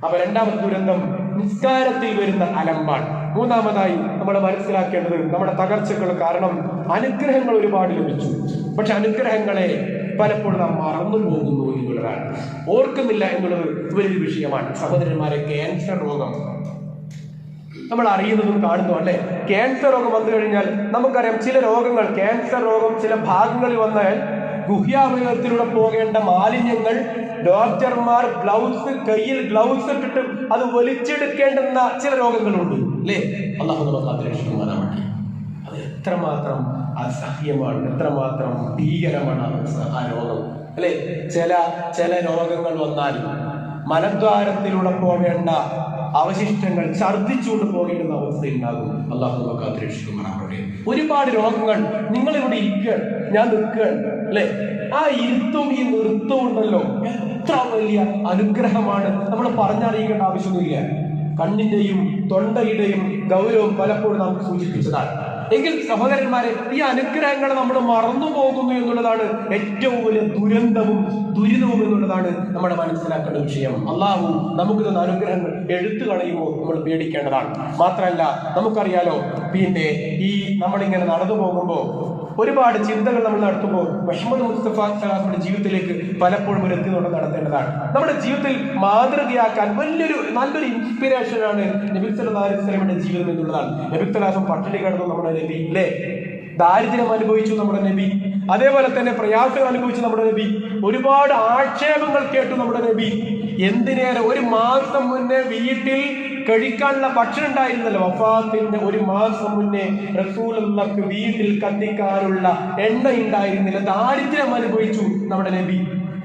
അപ്പൊ രണ്ടാമത്തെ ദുരന്തം നിസ്കാരത്തിൽ വരുന്ന അലമ്പാണ്. മൂന്നാമതായി നമ്മൾ മനസ്സിലാക്കേണ്ടത് നമ്മുടെ തകർച്ചകൾ കാരണം അനുഗ്രഹങ്ങൾ ഒരുപാട് ലഭിച്ചു, പക്ഷെ അനുഗ്രഹങ്ങളെ പലപ്പോഴും നാം മറന്നു പോകുന്നു എന്നുള്ളതാണ്, ഓർക്കുന്നില്ല എന്നുള്ളത് വലിയൊരു വിഷയമാണ്. സഹോദരന്മാരെ, ക്യാൻസർ രോഗം നമ്മൾ അറിയുന്നതും കാണുന്നു അല്ലെ. ക്യാൻസർ രോഗം വന്നു കഴിഞ്ഞാൽ നമുക്കറിയാം, ചില രോഗങ്ങൾ, ക്യാൻസർ രോഗം ചില ഭാഗങ്ങളിൽ വന്നാൽ ഗുഹ്യാവയവത്തിലൂടെ പോകേണ്ട മാലിന്യങ്ങൾ ഡോക്ടർമാർ കയ്യിൽ ഗ്ലൗസ് ഇട്ടിട്ട് അത് വലിച്ചെടുക്കേണ്ടുന്ന ചില രോഗങ്ങളുണ്ട് അല്ലേ. അല്ലാഹു നമുക്ക് അതിരക്ഷിക്കുവാനാവട്ടെ. അത് എത്രമാത്രം അസഹ്യമാണ്, എത്രമാത്രം ഭീകരമാണ് ആ രോഗം അല്ലെ. ചില രോഗങ്ങൾ വന്നാൽ മലദ്വാരത്തിലൂടെ പോകേണ്ട അവശിഷ്ടങ്ങൾ ഛർദ്ദിച്ചുകൊണ്ട് പോകേണ്ടുന്ന അവസ്ഥയുണ്ടാകും. അല്ലാഹു നമുക്ക് അതിരക്ഷിക്കുവാനാവട്ടെ. ഒരുപാട് രോഗങ്ങൾ, നിങ്ങളിവിടെ ഇരിക്കുകയാണ്, ഞാൻ നിൽക്കുകയാണ് അല്ലെ. ആ ഇരുത്തും ഈ നൃത്തവും ഉണ്ടല്ലോ, എത്ര വലിയ അനുഗ്രഹമാണ്. നമ്മൾ പറഞ്ഞറിയിക്കേണ്ട ആവശ്യമൊന്നുമില്ല. കണ്ണിന്റെയും തൊണ്ടയുടെയും ഗൗരവം പലപ്പോഴും നമുക്ക് സൂചിപ്പിച്ചതാണ്. എങ്കിൽ സഹോദരന്മാരെ, ഈ അനുഗ്രഹങ്ങളെ നമ്മൾ മറന്നു പോകുന്നു എന്നുള്ളതാണ് ഏറ്റവും വലിയ ദുരിതവും എന്നുള്ളതാണ് നമ്മൾ മനസ്സിലാക്കേണ്ട വിഷയം. അള്ളാഹു നമുക്ക് തന്ന അനുഗ്രഹങ്ങൾ എടുത്തു കളയുമ്പോൾ നമ്മൾ പേടിക്കേണ്ടതാണ്. മാത്രമല്ല, നമുക്കറിയാലോ, പിന്നെ ഈ നമ്മളിങ്ങനെ നടന്നു പോകുമ്പോൾ ഒരുപാട് ചിന്തകൾ നമ്മൾ നടത്തുമ്പോൾ മുഹമ്മദ് മുസ്തഫ സല്ലല്ലാഹുവിന്റെ ജീവിതത്തിലേക്ക് പലപ്പോഴും ഒരു എത്തിനോട്ടം നടത്തേണ്ടതാണ്. നമ്മുടെ ജീവിതത്തിൽ മാതൃകയാക്കാൻ നല്ലൊരു ഇൻസ്പിറേഷനാണ് നബി സല്ലല്ലാഹു അലൈഹി വസല്ലമയുടെ ജീവിതം എന്നുള്ളതാണ്. നബി സല്ലല്ലാഹു പട്ടിണി കിടന്നു നമ്മുടെ നബി അല്ലേ. ദാരിദ്ര്യം അനുഭവിച്ചു നമ്മുടെ നബി. അതേപോലെ തന്നെ പ്രയാസങ്ങൾ അനുഭവിച്ചു നമ്മുടെ നബി. ഒരുപാട് ആക്ഷേപങ്ങൾ കേട്ടു നമ്മുടെ നബി. എന്തിനേറെ, 1 മാസം മുന്നേ വീട്ടിൽ കഴിക്കാനുള്ള ഭക്ഷണം ഉണ്ടായിരുന്നല്ലോ. വഫാത്തിന്റെ 1 മാസം മുന്നേ റസൂലുള്ളാഹിക്ക് വീട്ടിൽ കത്തിക്കാനുള്ള എണ്ണ ഉണ്ടായിരുന്നില്ല. ദാരിദ്ര്യം അനുഭവിച്ചു നമ്മുടെ നബി.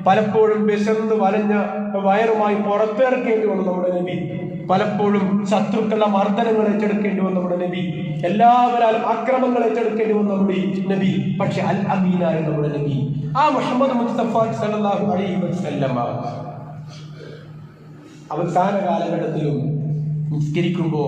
പലപ്പോഴും വിശന്ന് വലഞ്ഞ വയറുമായി പുറത്തിറക്കേണ്ടി വന്നു നമ്മുടെ നബി. പലപ്പോഴും ശത്രുക്കളുടെ മർദ്ദനങ്ങൾ ഏറ്റെടുക്കേണ്ടി വന്നു നമ്മുടെ നബി. എല്ലാവരും അക്രമങ്ങൾ ഏറ്റെടുക്കേണ്ടി വന്നു നമ്മുടെ നബി. പക്ഷെ അൽ അമീനായ നമ്മുടെ നബി, ആ മുഹമ്മദ് മുസ്തഫ സല്ലല്ലാഹു അലൈഹി വസല്ലമ അവസാന കാലഘട്ടത്തിലും നിസ്കരിക്കുമ്പോ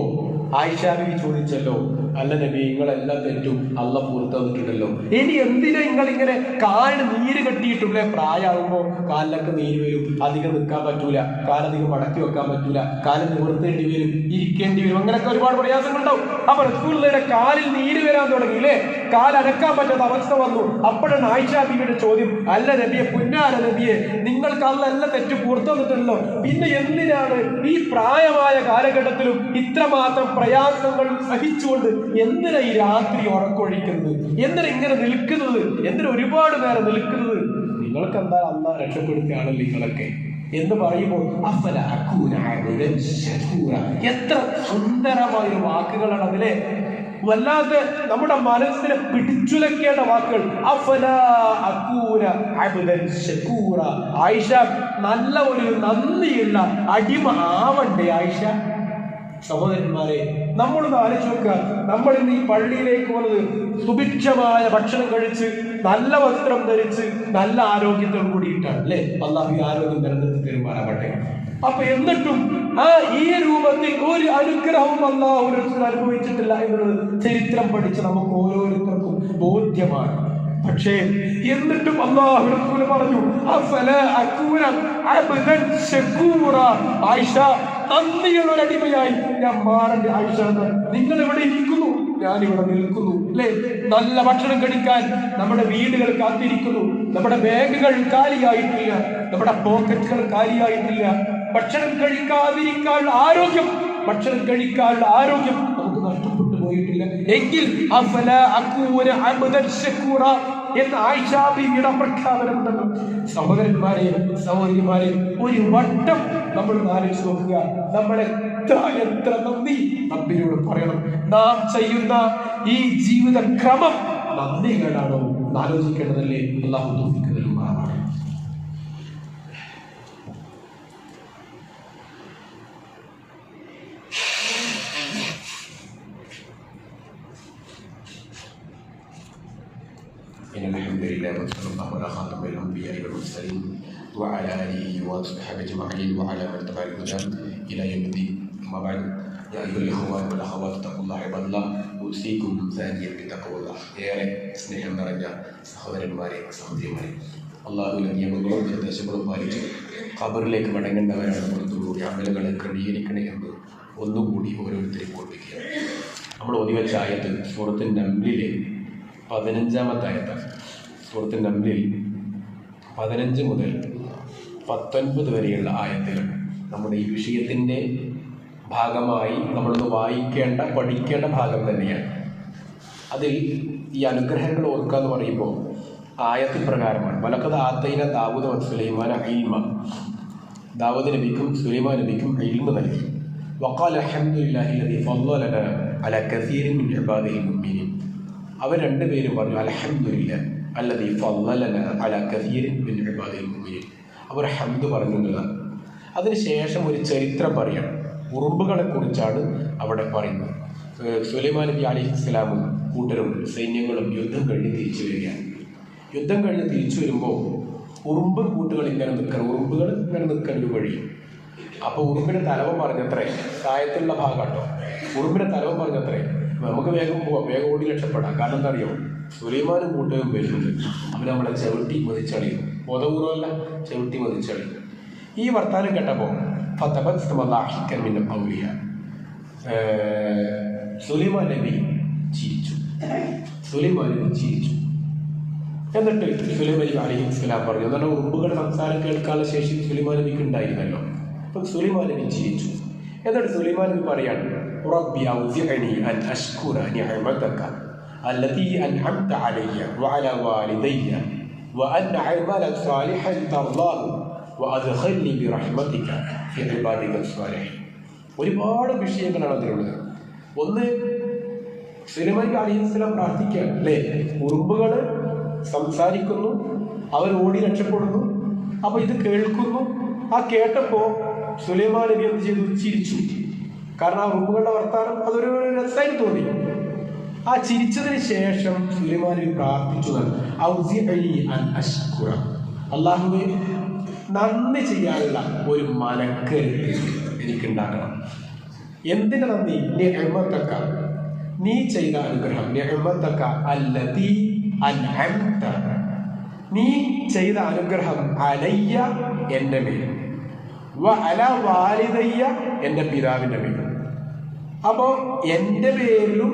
ആയിഷ ബീവി ചോദിച്ചല്ലോ, അല്ല നബി നിങ്ങളെല്ലാം തെറ്റും അല്ല പുറത്തു തന്നിട്ടുണ്ടല്ലോ, ഇനി എന്തിനാ നിങ്ങളിങ്ങനെ കാലിന് നീര് കെട്ടിയിട്ടില്ലേ? പ്രായമാകുമ്പോ കാലിലൊക്കെ നീര് വരും, അധികം നിൽക്കാൻ പറ്റൂല, കാലധികം മടക്കി വെക്കാൻ പറ്റൂല, കാലിൽ നിവർത്തേണ്ടി വരും, ഇരിക്കേണ്ടി വരും, അങ്ങനെയൊക്കെ ഒരുപാട് പ്രയാസങ്ങൾ ഉണ്ടാവും. അപ്പൊ റസൂലുള്ളാഹിയുടെ കാലിൽ നീര് വരാൻ തുടങ്ങിയില്ലേ, കാലനക്കാൻ പറ്റാത്ത അവസ്ഥ വന്നു. അപ്പോഴാണ് ആയിഷ ബീവിയുടെ ചോദ്യം, അല്ല നബിയെ, പുന്നാര നബിയെ, നിങ്ങൾക്ക് അല്ല എല്ലാം തെറ്റ് പുറത്തു തന്നിട്ടുണ്ടല്ലോ, പിന്നെ എന്തിനാണ് ഈ പ്രായമായ കാലഘട്ടത്തിലും ഇത്രമാത്രം പ്രയാസങ്ങൾ സഹിച്ചുകൊണ്ട് എന്തിനാ ഈ രാത്രി ഉറക്കൊഴിക്കുന്നത്, എന്തിനാ ഇങ്ങനെ നിൽക്കുന്നത്, എന്തിനാ ഒരുപാട് നേരം നിൽക്കുന്നത്? നിങ്ങൾക്ക് എന്താ അല്ലാഹ് രക്ഷപ്പെടുത്തുകയാണല്ലോ നിങ്ങളൊക്കെ എന്ന് പറയുമ്പോൾ എത്ര സുന്ദരമായ വാക്കുകളാണ് അതിലെ, വല്ലാതെ നമ്മുടെ മനസ്സിനെ പിടിച്ചുലക്കേണ്ട വാക്കുകൾ. ആയിഷ, നല്ല ഒരു നന്ദിയുള്ള അടിമ ആവണ്ടേ ആയിഷ? സഹോദരന്മാരെ, നമ്മളൊന്ന് ആലോചിച്ച് നോക്കുക. നമ്മൾ ഇന്ന് ഈ പള്ളിയിലേക്ക് വന്നത് സുഭിക്ഷമായ ഭക്ഷണം കഴിച്ച് നല്ല വസ്ത്രം ധരിച്ച് നല്ല ആരോഗ്യത്തോട് കൂടിയിട്ടാണ് അല്ലെ? അല്ലാഹു ആരോഗ്യം നിലനിർത്തി തരുമാറാകട്ടെ. അപ്പൊ എന്നിട്ടും ഈ രൂപത്തിൽ ഒരു അനുഗ്രഹവും അല്ലാഹു റസൂൽ അനുഭവിച്ചിട്ടില്ല എന്നുള്ളത് ചരിത്രം പഠിച്ച് നമുക്ക് ഓരോരുത്തർക്കും ബോധ്യമാണ്. പക്ഷേ എന്നിട്ടും അല്ലാഹു റസൂൽ പറഞ്ഞു, ആയിഷ, നന്ദിയുള്ള ഒരു അടിമയായി ഞാൻ മാറേണ്ട ആയിഷ. നിങ്ങൾ ഇവിടെ ഇരിക്കുന്നു, ഞാനിവിടെ നിൽക്കുന്നു അല്ലെ? നല്ല ഭക്ഷണം കഴിക്കാൻ നമ്മുടെ വീടുകൾ കാത്തിരിക്കുന്നു, നമ്മുടെ ബാഗുകൾ കാലിയായിട്ടില്ല, നമ്മുടെ പോക്കറ്റുകൾ കാലിയായിട്ടില്ല. ഭക്ഷണം കഴിക്കാതിരിക്കാനുള്ള ആരോഗ്യം, ഭക്ഷണം കഴിക്കാനുള്ള ആരോഗ്യം നമുക്ക് നഷ്ടപ്പെട്ടു പോയിട്ടില്ല എങ്കിൽ എന്ന് ആയിഷ ബീവിയുടെ പ്രഖ്യാപനം ഉണ്ടല്ലോ. സഹോദരന്മാരെ, സഹോദരിമാരെ, ഒരു വട്ടം നമ്മൾ ആലോചിച്ച് നോക്കുക. നമ്മളെ എത്ര നന്ദി റബ്ബിനോട് പറയണം. നാം ചെയ്യുന്ന ഈ ജീവിത ക്രമം നന്ദികളാണോ ആലോചിക്കേണ്ടതല്ലേ? അല്ലാഹു തൗഫീഖ് നൽകുമാറാകട്ടെ. الحمد لله وصلى الله على خاتم الانبياء والمرسلين وعلى اله وصحبه اجمعين وعلى من تبع الهدى الى يوم الدين. اما بعد، يا ايها الاخوان والاخوات اتقوا الله عباد الله اوصيكم ثانيا بتقوى الله. ഏറെ സ്നേഹം നിറഞ്ഞ സഹോദരന്മാരെ, സഹോദരിമാരെ, അള്ളാഹുവിന്റെ നിയമങ്ങളും നിർദ്ദേശങ്ങളും പാലിച്ച് ഖബറിലേക്ക് മടങ്ങേണ്ടവരാണ്. പുറത്തുകൂടി അമലുകളെ ക്രമീകരിക്കണേ എന്ന് ഒന്നുകൂടി ഓരോരുത്തരെയും ഓർമ്മിക്കുക. നമ്മൾ ഓതിവെച്ച ആയത്ത് സൂറത്തുൻ നംലിലെ 15-ാമത്തെ ആയത്താണ്. സൂറത്തുൻ നംലിൽ 15 മുതൽ 19 വരെയുള്ള ആയത്തുകൾ നമ്മുടെ ഈ വിഷയത്തിൻ്റെ ഭാഗമായി നമ്മളൊന്ന് വായിക്കേണ്ട, പഠിക്കേണ്ട ഭാഗം തന്നെയാണ്. അതിൽ ഈ അനുഗ്രഹങ്ങൾ ഓർക്കുക എന്ന് പറയുമ്പോൾ ആയത്തിൽ പ്രകാരമാണ്. വലഖദ് ആതൈന ദാവൂദ വസുലൈമാന ഇൽമ, ദാവൂദ് നബിക്കും സുലൈമാൻ നബിക്കും ഇൽമ നൽകി. വഖാല അൽഹംദുലില്ലാഹി അല്ലദീ ഫളലനാ അലാ കസീരിൻ മിൻ ഇബാദിഹിൽ മുഅ്മിനീൻ. അവർ രണ്ടുപേരും പറഞ്ഞു അൽഹംദുലില്ലാഹി അല്ലദീ ഫളലനാ അലാ കസീരിൻ മിൻ ഇബാദിഹിൽ മുഅ്മിനീൻ. അവർ ഹംദ് പറഞ്ഞു എന്നുള്ളതാണ്. അതിനുശേഷം ഒരു ചരിത്രം പറയണം. ഉറുമ്പുകളെ കുറിച്ചാണ് അവിടെ പറയുന്നത്. സുലൈമാൻ നബി അലൈഹിസ്സലാമും കൂട്ടരും സൈന്യങ്ങളും യുദ്ധം കഴിഞ്ഞ് തിരിച്ചു വരികയാണ്. യുദ്ധം കഴിഞ്ഞ് തിരിച്ചു വരുമ്പോൾ ഉറുമ്പ് കൂട്ടുകൾ ഇങ്ങനെ നിൽക്കണം, ഉറുമ്പുകൾ ഇങ്ങനെ നിൽക്കാൻ ഒരു വഴി. അപ്പോൾ ഉറുമ്പിൻ്റെ തലവൻ പറഞ്ഞത്രേ, താഴത്തുള്ള ഭാഗം കേട്ടോ, ഉറുമ്പിൻ്റെ തലവൻ പറഞ്ഞത്രേ, നമുക്ക് വേഗം പോവാം, വേഗം ഓടി രക്ഷപ്പെടാം. കാരണം എന്താ അറിയോ, സുലൈമാനും കൂട്ടവും വരുന്നുണ്ട്, അവർ നമ്മളെ ചവിട്ടി മതിച്ചളിയും, ബോധപൂർവമല്ല, ചവിട്ടി മതിച്ചളിയും. ഈ വർത്താനം കേട്ടപ്പോൾ സുലൈമാൻ നബി ചിരിച്ചു. സുലൈമാൻ നബി ചിരിച്ചു. എന്നിട്ട് സുലൈമാൻ നബി അലൈഹിസ്സലാം പറഞ്ഞു, എന്നാൽ ഉറുമ്പുകളുടെ സംസാരം കേൾക്കാനുള്ള ശേഷി സുലൈമാൻ നബിക്ക് ഉണ്ടായിരുന്നല്ലോ. അപ്പം സുലൈമാൻ നബി ചിരിച്ചു. എന്നിട്ട് സുലൈമാൻ നബി പറയാണ്, റബ്ബി ഔസിഅനി അൻ അശ്കുറ നിഅമതക അല്ലതി അൻഅംത അലയ്യ വഅല വാലിദയ്യ വഅൻ അഅമല സാലിഹൻ തർളാഹു വഅദ്ഖിൽനി ബിറഹ്മതിക ഫി ഇബാദിക സ്വാലിഹീൻ. ഒരുപാട് വിഷയങ്ങളാണ് അതിലുള്ളത്. ഒന്ന്, സുലൈമാൻ നബി അലൈഹിസ്സലാം പ്രാർത്ഥിക്കുക അല്ലേ, ഉറുമ്പുകൾ സംസാരിക്കുന്നു, അവർ ഓടി രക്ഷപ്പെടുന്നു. അപ്പോൾ ഇത് കേൾക്കുന്നു. ആ കേട്ടപ്പോൾ സുലൈമാൻ നബി എന്ത് ചെയ്തു? ചിരിച്ചു. കാരണം ആ ഉറുമ്പുകളുടെ വർത്താനം അതൊരു രസമായി തോന്നി. ആ ചിരിച്ചതിന് ശേഷം സുലൈമാൻ നബി പ്രാർത്ഥിച്ചു, അല്ലാഹുവേ, നന്ദി ചെയ്യാനുള്ള ഒരു മനക്കരുത്ത് എനിക്കുണ്ടാക്കണം. എന്തിൻ്റെ നന്ദി? നിഅമതക, നീ ചെയ്ത അനുഗ്രഹം, നിഅമതക അല്ലതി അൻഅംത, നീ ചെയ്ത അനുഗ്രഹം അലയ്യ എൻ്റെ മേൽ, വ അല വാലിദയ്യ എൻ്റെ പിതാവിൻ്റെ മേൽ. അപ്പോൾ എൻ്റെ പേരിലും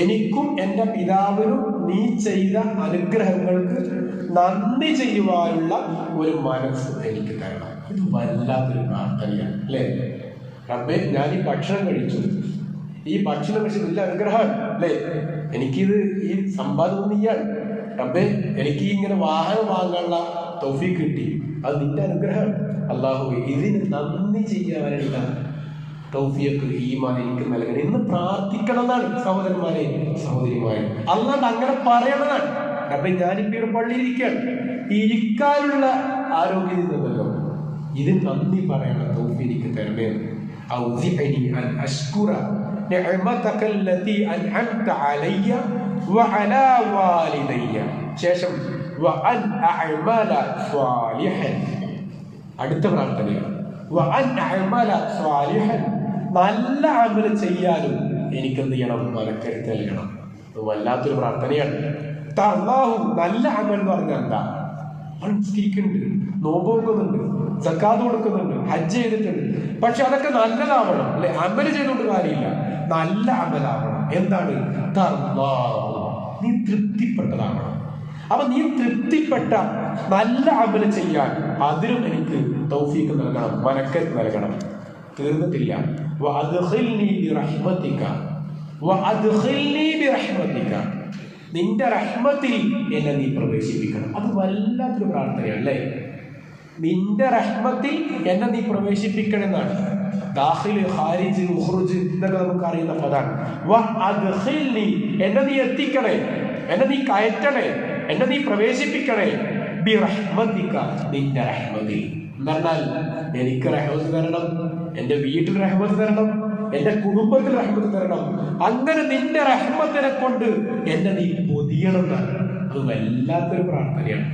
എനിക്കും എൻ്റെ പിതാവിനും നീ ചെയ്ത അനുഗ്രഹങ്ങൾക്ക് നന്ദി ചെയ്യുവാനുള്ള ഒരു മനസ്സ് എനിക്ക് തരണം. ഇത് വല്ലാത്തൊരു പ്രാർത്ഥനയാണ് അല്ലേ? റബ്ബേ, ഞാൻ ഈ ഭക്ഷണം കഴിച്ചു, ഈ ഭക്ഷണം കഴിച്ച് വലിയ അനുഗ്രഹമാണ് അല്ലേ? എനിക്കിത് ഈ സമ്പാദ്യം നീയാണ് റബ്ബേ. എനിക്ക് ഇങ്ങനെ വാഹനം വാങ്ങാനുള്ള തൗഫീഖ് കിട്ടി, അത് നിന്റെ അനുഗ്രഹമാണ് അല്ലാഹുവേ. ഇതിന് നന്ദി ചെയ്യാനുള്ള തൗഫീഖ് ഈമാൻ എനിക്ക് നൽകണം എന്ന് പ്രാർത്ഥിക്കണം എന്നാണ് സഹോദരന്മാരെ, സഹോദരിമാരെ. അല്ലാണ്ട് അങ്ങനെ പറയണതാണ്. റബ്ബേ, ഞാനിപ്പോ ഇവിടെ പള്ളിയിരിക്കുകയാണ്, ഇരിക്കാനുള്ള ആരോഗ്യം നിന്നല്ലോ, ഇതിന് നന്ദി പറയണം, തൗഫീഖ് എനിക്ക് തരണേ. ഔസിഅനി അൻ അശ്കുറ നിഅമതക അല്ലതി അൻഅംത അലയ്യ വഅലാ വാലിദയ്യ. ശേഷം വഅൻ അഅമല സ്വാലിഹൻ. അടുത്ത പ്രാർത്ഥനയാണ് വഅൻ അഅമല സ്വാലിഹൻ. നല്ല അമൽ ചെയ്യാനും എനിക്കെന്ത് ചെയ്യണം? മനക്കരുത്ത് നൽകണം. വല്ലാത്തൊരു പ്രാർത്ഥനയാണ്. അല്ലാഹു നല്ല അമൽ എന്ന് പറഞ്ഞാൽ എന്താ? മനസ്കരിക്കുന്നുണ്ട്, നോമ്പ് നോക്കുന്നുണ്ട്, സക്കാത്ത് കൊടുക്കുന്നുണ്ട്, ഹജ്ജ് ചെയ്തിട്ടുണ്ട്. പക്ഷെ അതൊക്കെ നല്ലതാവണം അല്ലെ? അമൽ ചെയ്തുകൊണ്ട് കാര്യമില്ല, നല്ല അമലാവണം. എന്താണ്? നീ തൃപ്തിപ്പെട്ടതാവണം. അപ്പൊ നീ തൃപ്തിപ്പെട്ട നല്ല അമൽ ചെയ്യാൻ അതിനും എനിക്ക് തൗഫീഖ് നൽകണം, മനക്കരുത്ത് നൽകണം. തീർന്നിട്ടില്ല. നിന്റെ റഹ്മത്തിൽ എന്നെ നീ പ്രവേശിപ്പിക്കണം. അത് വല്ലാത്തൊരു പ്രാർത്ഥനയാണ് അല്ലേ? നിന്റെ റഹ്മത്തിൽ എന്നെ നീ പ്രവേശിപ്പിക്കണം എന്നാണ്. ദാഖില്, ഖാരിജ്, ഉഖ്റുജ് ഇതൊക്കെ നമുക്ക് അറിയുന്ന പദാണ്. എന്നെ നീ എത്തിക്കണേ, എന്നെ നീ കയറ്റണേ, എന്നെ നീ പ്രവേശിപ്പിക്കണേ. ബി റഹ്മതിക, നിന്റെ റഹ്മത്തിൽ എന്ന് പറഞ്ഞാൽ എനിക്ക് റഹ്മത്ത് തരണം, എൻ്റെ വീട്ടിൽ റഹ്മത്ത് തരണം, എൻ്റെ കുടുംബത്തിൽ റഹ്മത്ത് തരണം. അങ്ങനെ നിന്റെ റഹ്മത്തിനെ കൊണ്ട് എന്നെ നീ പൊതിയണം എന്നാണ്. അത് വല്ലാത്തൊരു പ്രാർത്ഥനയാണ്.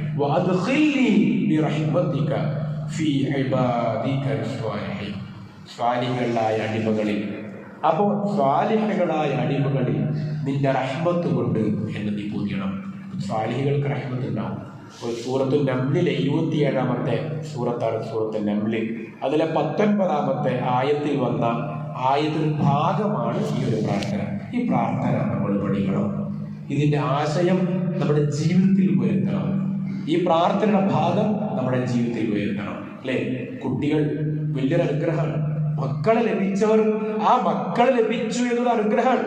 സ്വാലിഹുകളായ അടിമകളിൽ, അപ്പോൾ സ്വാലിഹുകളായ അടിമകളിൽ നിന്റെ റഹ്മത്ത് കൊണ്ട് എന്നെ നീ പൊതിയണം. സ്വാലിഹുകൾക്ക് റഹ്മത്ത് ഉണ്ടാവും. സൂറത്തുൽ നംലിലെ 27-ാമത്തെ സൂറത്താണ് സൂറത്തുൽ നംല്. അതിലെ 19-ാമത്തെ ആയത്തിൽ വന്ന ആയതൊരു ഭാഗമാണ് ഈ ഒരു പ്രാർത്ഥന. ഈ പ്രാർത്ഥന നമ്മൾ പഠിക്കണം. ഇതിന്റെ ആശയം നമ്മുടെ ജീവിതത്തിൽ വരുത്തണം. ഈ പ്രാർത്ഥനയുടെ ഭാഗം നമ്മുടെ ജീവിതത്തിൽ വരുത്തണം അല്ലേ? കുട്ടികൾ വലിയൊരു അനുഗ്രഹമാണ്. മക്കളെ ലഭിച്ചവർ ആ മക്കളെ ലഭിച്ചു എന്നൊരു അനുഗ്രഹമാണ്.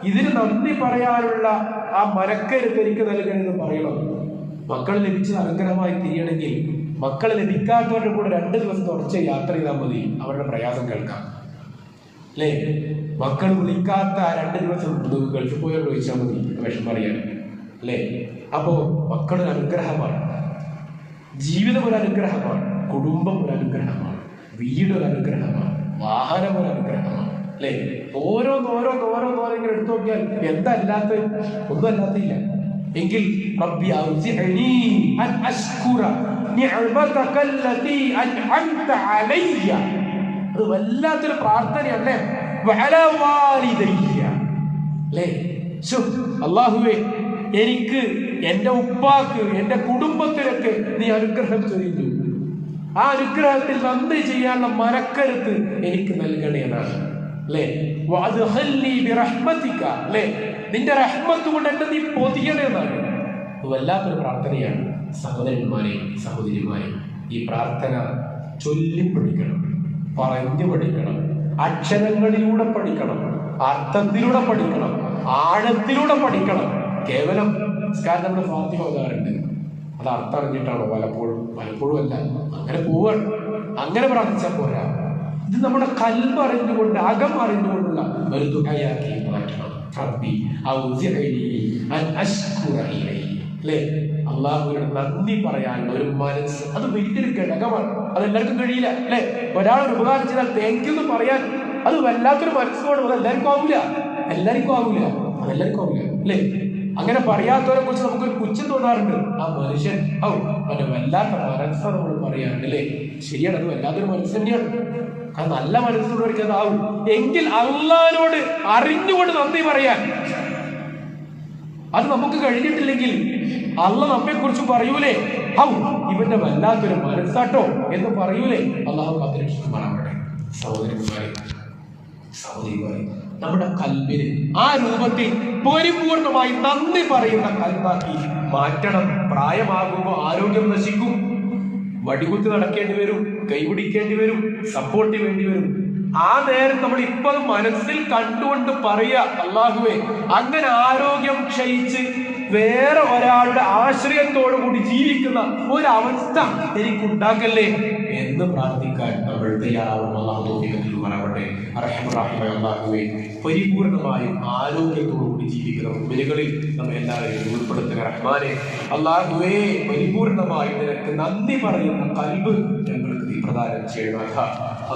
ഇതിന് നന്ദി പറയാനുള്ള ആ മനക്കരുത്ത് എനിക്ക് നൽകണമെന്ന് പറയണം. മക്കളെ ലഭിച്ചത് അനുഗ്രഹമായി തിരിയണമെങ്കിൽ മക്കളെ ലഭിക്കാത്തവരുടെ കൂടെ 2 ദിവസം തുടർച്ച യാത്ര ചെയ്താൽ മതി, അവരുടെ പ്രയാസം കേൾക്കാം അല്ലേ? മക്കൾ വിളിക്കാത്ത 2 ദിവസം ഗൾഫിൽ പോയവർ ചോദിച്ചാൽ മതി, വിഷമം അറിയാൻ അല്ലേ? അപ്പോ മക്കളൊരു അനുഗ്രഹമാണ്, ജീവിതം ഒരു അനുഗ്രഹമാണ്, കുടുംബം ഒരു അനുഗ്രഹമാണ്, വീട് ഒരു അനുഗ്രഹമാണ്, വാഹനം ഒരു അനുഗ്രഹമാണ് അല്ലേ? ഓരോന്നോരോന്നോരോന്നോരെങ്കിലും എടുത്തു നോക്കിയാൽ എന്താ അല്ലാത്ത? ഒന്നും അല്ലാത്തില്ല. എങ്കിൽ റബ്ബി ഔസിഅനി അൻ അശ്കുറ നിഅമതക അല്ലതി അൻഅംത അലയ്യ. അത് വല്ലാത്തൊരു പ്രാർത്ഥനയല്ലേ? വഅലാ വാലിദയ്യ അല്ലേ? അല്ലാഹുവേ, എനിക്ക്, എൻ്റെ ഉപ്പാക്ക്, എൻ്റെ കുടുംബത്തിനൊക്കെ നീ അനുഗ്രഹം ചൊരിഞ്ഞു. ആ അനുഗ്രഹത്തിൽ നന്ദി ചെയ്യാനുള്ള മനക്കരുത്ത് എനിക്ക് നൽകണേ എന്നാണ് അല്ലേ? വഅദ്ഖിൽനി ബിറഹ്മതിക അല്ലേ? നിന്റെ റഹ്മത്ത് കൊണ്ട് എന്നെ നീ പൊതിയണേ എന്നാണ്. വല്ലാത്തൊരു പ്രാർത്ഥനയാണ്. സഹോദരന്മാരെയും സഹോദരിമാരെയും ഈ പ്രാർത്ഥന ചൊല്ലി പഠിക്കണം, പറഞ്ഞു പഠിക്കണം, അക്ഷരങ്ങളിലൂടെ പഠിക്കണം, അർത്ഥത്തിലൂടെ പഠിക്കണം, ആഴത്തിലൂടെ പഠിക്കണം. കേവലം നിസ്കാരം നമ്മുടെ ഫാത്തിഹ ഓതാറുണ്ട്, അത് അർത്ഥം അറിഞ്ഞിട്ടാണോ? പലപ്പോഴും അല്ല. അങ്ങനെ പോവാണ്. അങ്ങനെ പ്രാർത്ഥിച്ചാൽ പോരാ. ഇത് നമ്മുടെ കൽബ് അറിഞ്ഞുകൊണ്ട്, അകം അറിഞ്ഞുകൊണ്ടുള്ള ഒരു ദുആയാക്കി മാറ്റണം. റബ്ബി ഔസിഅനി അൻ അശ്കുറ ഇലൈഹി അല്ലേ? അള്ളാഹുവിനോട് നന്ദി പറയാനുള്ള ഒരു മനസ്സ്, അത് വലിയൊരു ഘടകമാണ്. അതെല്ലാവർക്കും കഴിയില്ല അല്ലേ? ഒരാളൊരു ഉപകാരം ചെയ്താൽ താങ്ക് യു എന്ന് പറയാൻ അത് വല്ലാത്തൊരു മനസ്സുകൊണ്ട് അതെല്ലാവർക്കും ആവില്ല അല്ലേ? അങ്ങനെ പറയാത്തവരെ കുറിച്ച് നമുക്കൊരു പുച്ഛം തോന്നാറുണ്ട്. ആ മനുഷ്യൻ അവന്റെ വല്ലാത്ത മനസ്സ നമ്മൾ പറയാറുണ്ട് അല്ലേ? ശരിയാണ്, അത് വല്ലാത്തൊരു മനസ്സ് തന്നെയാണ്. നല്ല മനസ്സിലുള്ളവർക്ക് അതാവും. എങ്കിൽ അള്ളാഹിനോട് അറിഞ്ഞുകൊണ്ട് നന്ദി പറയാൻ അത് നമുക്ക് കഴിഞ്ഞിട്ടില്ലെങ്കിൽ അള്ളാഹ് നമ്മെ കുറിച്ച് പറയൂലേ, ഹൗ ഇവന്റെ വല്ലാത്തൊരു മനസ്സാട്ടോ എന്ന് പറയൂലേ. അള്ളാഹു കാത്തിരക്ഷിക്കുമാറാവട്ടെ. സഹോദരന്മാരെ, നമ്മുടെ കൽബിന് ആ രൂപത്തിൽ പരിപൂർണമായി നന്ദി പറയുന്ന കൽബാക്കി മാറ്റണം. പ്രായമാകുമ്പോൾ ആരോഗ്യം നശിക്കും, വടികുത്തി നടക്കേണ്ടി വരും, കൈപിടിക്കേണ്ടി വരും, സപ്പോർട്ട് വേണ്ടി വരും. ആ നേരം നമ്മൾ ഇപ്പൊ മനസ്സിൽ കണ്ടുകൊണ്ട് പറയുക, അല്ലാഹുവേ അങ്ങനെ ആരോഗ്യം ക്ഷയിച്ച് വേറെ ഒരാളുടെ ആശ്രയത്തോടു കൂടി ജീവിക്കുന്ന ഒരവസ്ഥ എനിക്കുണ്ടാക്കല്ലേ എന്ന് പ്രാർത്ഥിക്കാൻ നമ്മൾ തയ്യാറാവണം. അല്ലാഹു തൗഫീഖ് നൽകുമാറാവട്ടെ. അർഹമർ അല്ലാഹുവേ, പരിപൂർണമായും ആരോഗ്യത്തോടു കൂടി ജീവിക്കുന്ന മുഅ്മിനുകളിൽ നമ്മെ എല്ലാവരെയും ഉൾപ്പെടുത്തുക റഹ്മാനെ. അല്ലാഹുവേ, പരിപൂർണമായും നിനക്ക് നന്ദി പറയുന്ന ഖൽബ് ഞങ്ങൾക്ക് നീ പ്രദാനം ചെയ്യണം.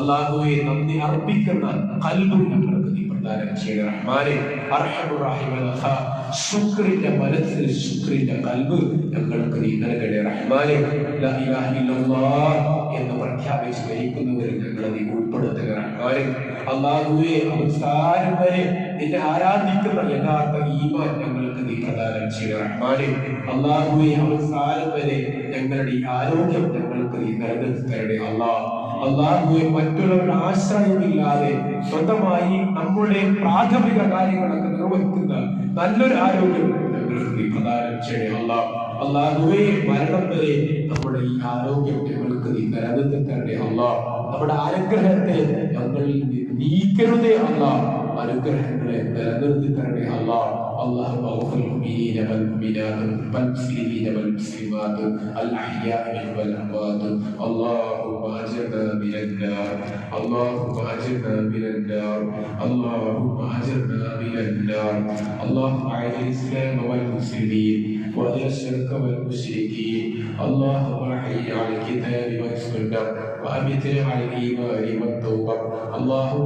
അല്ലാഹുവേ, നന്ദി അർപ്പിക്കുന്ന ഖൽബ് ഞങ്ങൾക്ക് നീ പ്രദാനം ചെയ്യണം റഹ്മാനെ. അർഹമർ റഹീമായ ശുക്രിന്റെ മനസ്സ്, ശുക്രിന്റെ ഖൽബ് ഞങ്ങൾക്ക് നീ നൽകണേ റഹ്മാനെ. ലാ ഇലാഹ ഇല്ലല്ലാഹ് എന്ന് പ്രഖ്യാപിച്ച് മരിക്കുന്നവരിൽ ഞങ്ങളെ നീ ഉൾപ്പെടുത്തുക റഹ്മാനെ. അല്ലാഹുവേ, അവസാനം വരെ നിന്നെ ആരാധിക്കുന്ന യഥാർത്ഥ ഈമാൻ ഞങ്ങൾക്ക് നീ പ്രദാനം ചെയ്യണം റഹ്മാനെ. അല്ലാഹുവേ, അവസാനം വരെ ഞങ്ങളുടെ ഈ ആരോഗ്യം ഞങ്ങൾക്ക് നീ നിലനിർത്തി തരണേ അല്ലാഹ്. അല്ലാഹുവേ, മറ്റുള്ളവരുടെ ആശ്രയമില്ലാതെ സ്വന്തമായി നമ്മുടെ പ്രാഥമിക കാര്യങ്ങളൊക്കെ നിർവഹിക്കുന്ന നല്ലൊരു ആരോഗ്യം ഞങ്ങൾക്ക് നീ പ്രദാനം ചെയ്യണേ അല്ലാഹ്. അല്ലാഹുവേ, മരണം വരെ നമ്മുടെ ഈ ആരോഗ്യം ഞങ്ങൾക്ക് നീ നിലനിർത്തി തരണേ അല്ലാഹ്. നമ്മുടെ അനുഗ്രഹത്തെ ഞങ്ങളിൽ നീക്കരുതേ അല്ലാഹ്. അനുഗ്രഹങ്ങളെ നിലനിർത്തി തരണേ അല്ലാഹ്. اللهم اغفر للمؤمنين والمؤمنات والمسلمين والمسلمات الأحياء منهم والأموات. اللهم أجرنا من النار، اللهم أجرنا من النار، اللهم أجرنا من النار. اللهم أعز الإسلام والمسلمين وأذل الشرك والمشركين. اللهم أحيي على الكتاب والسنة وأمتنا على الإيمان والتوبة. اللهم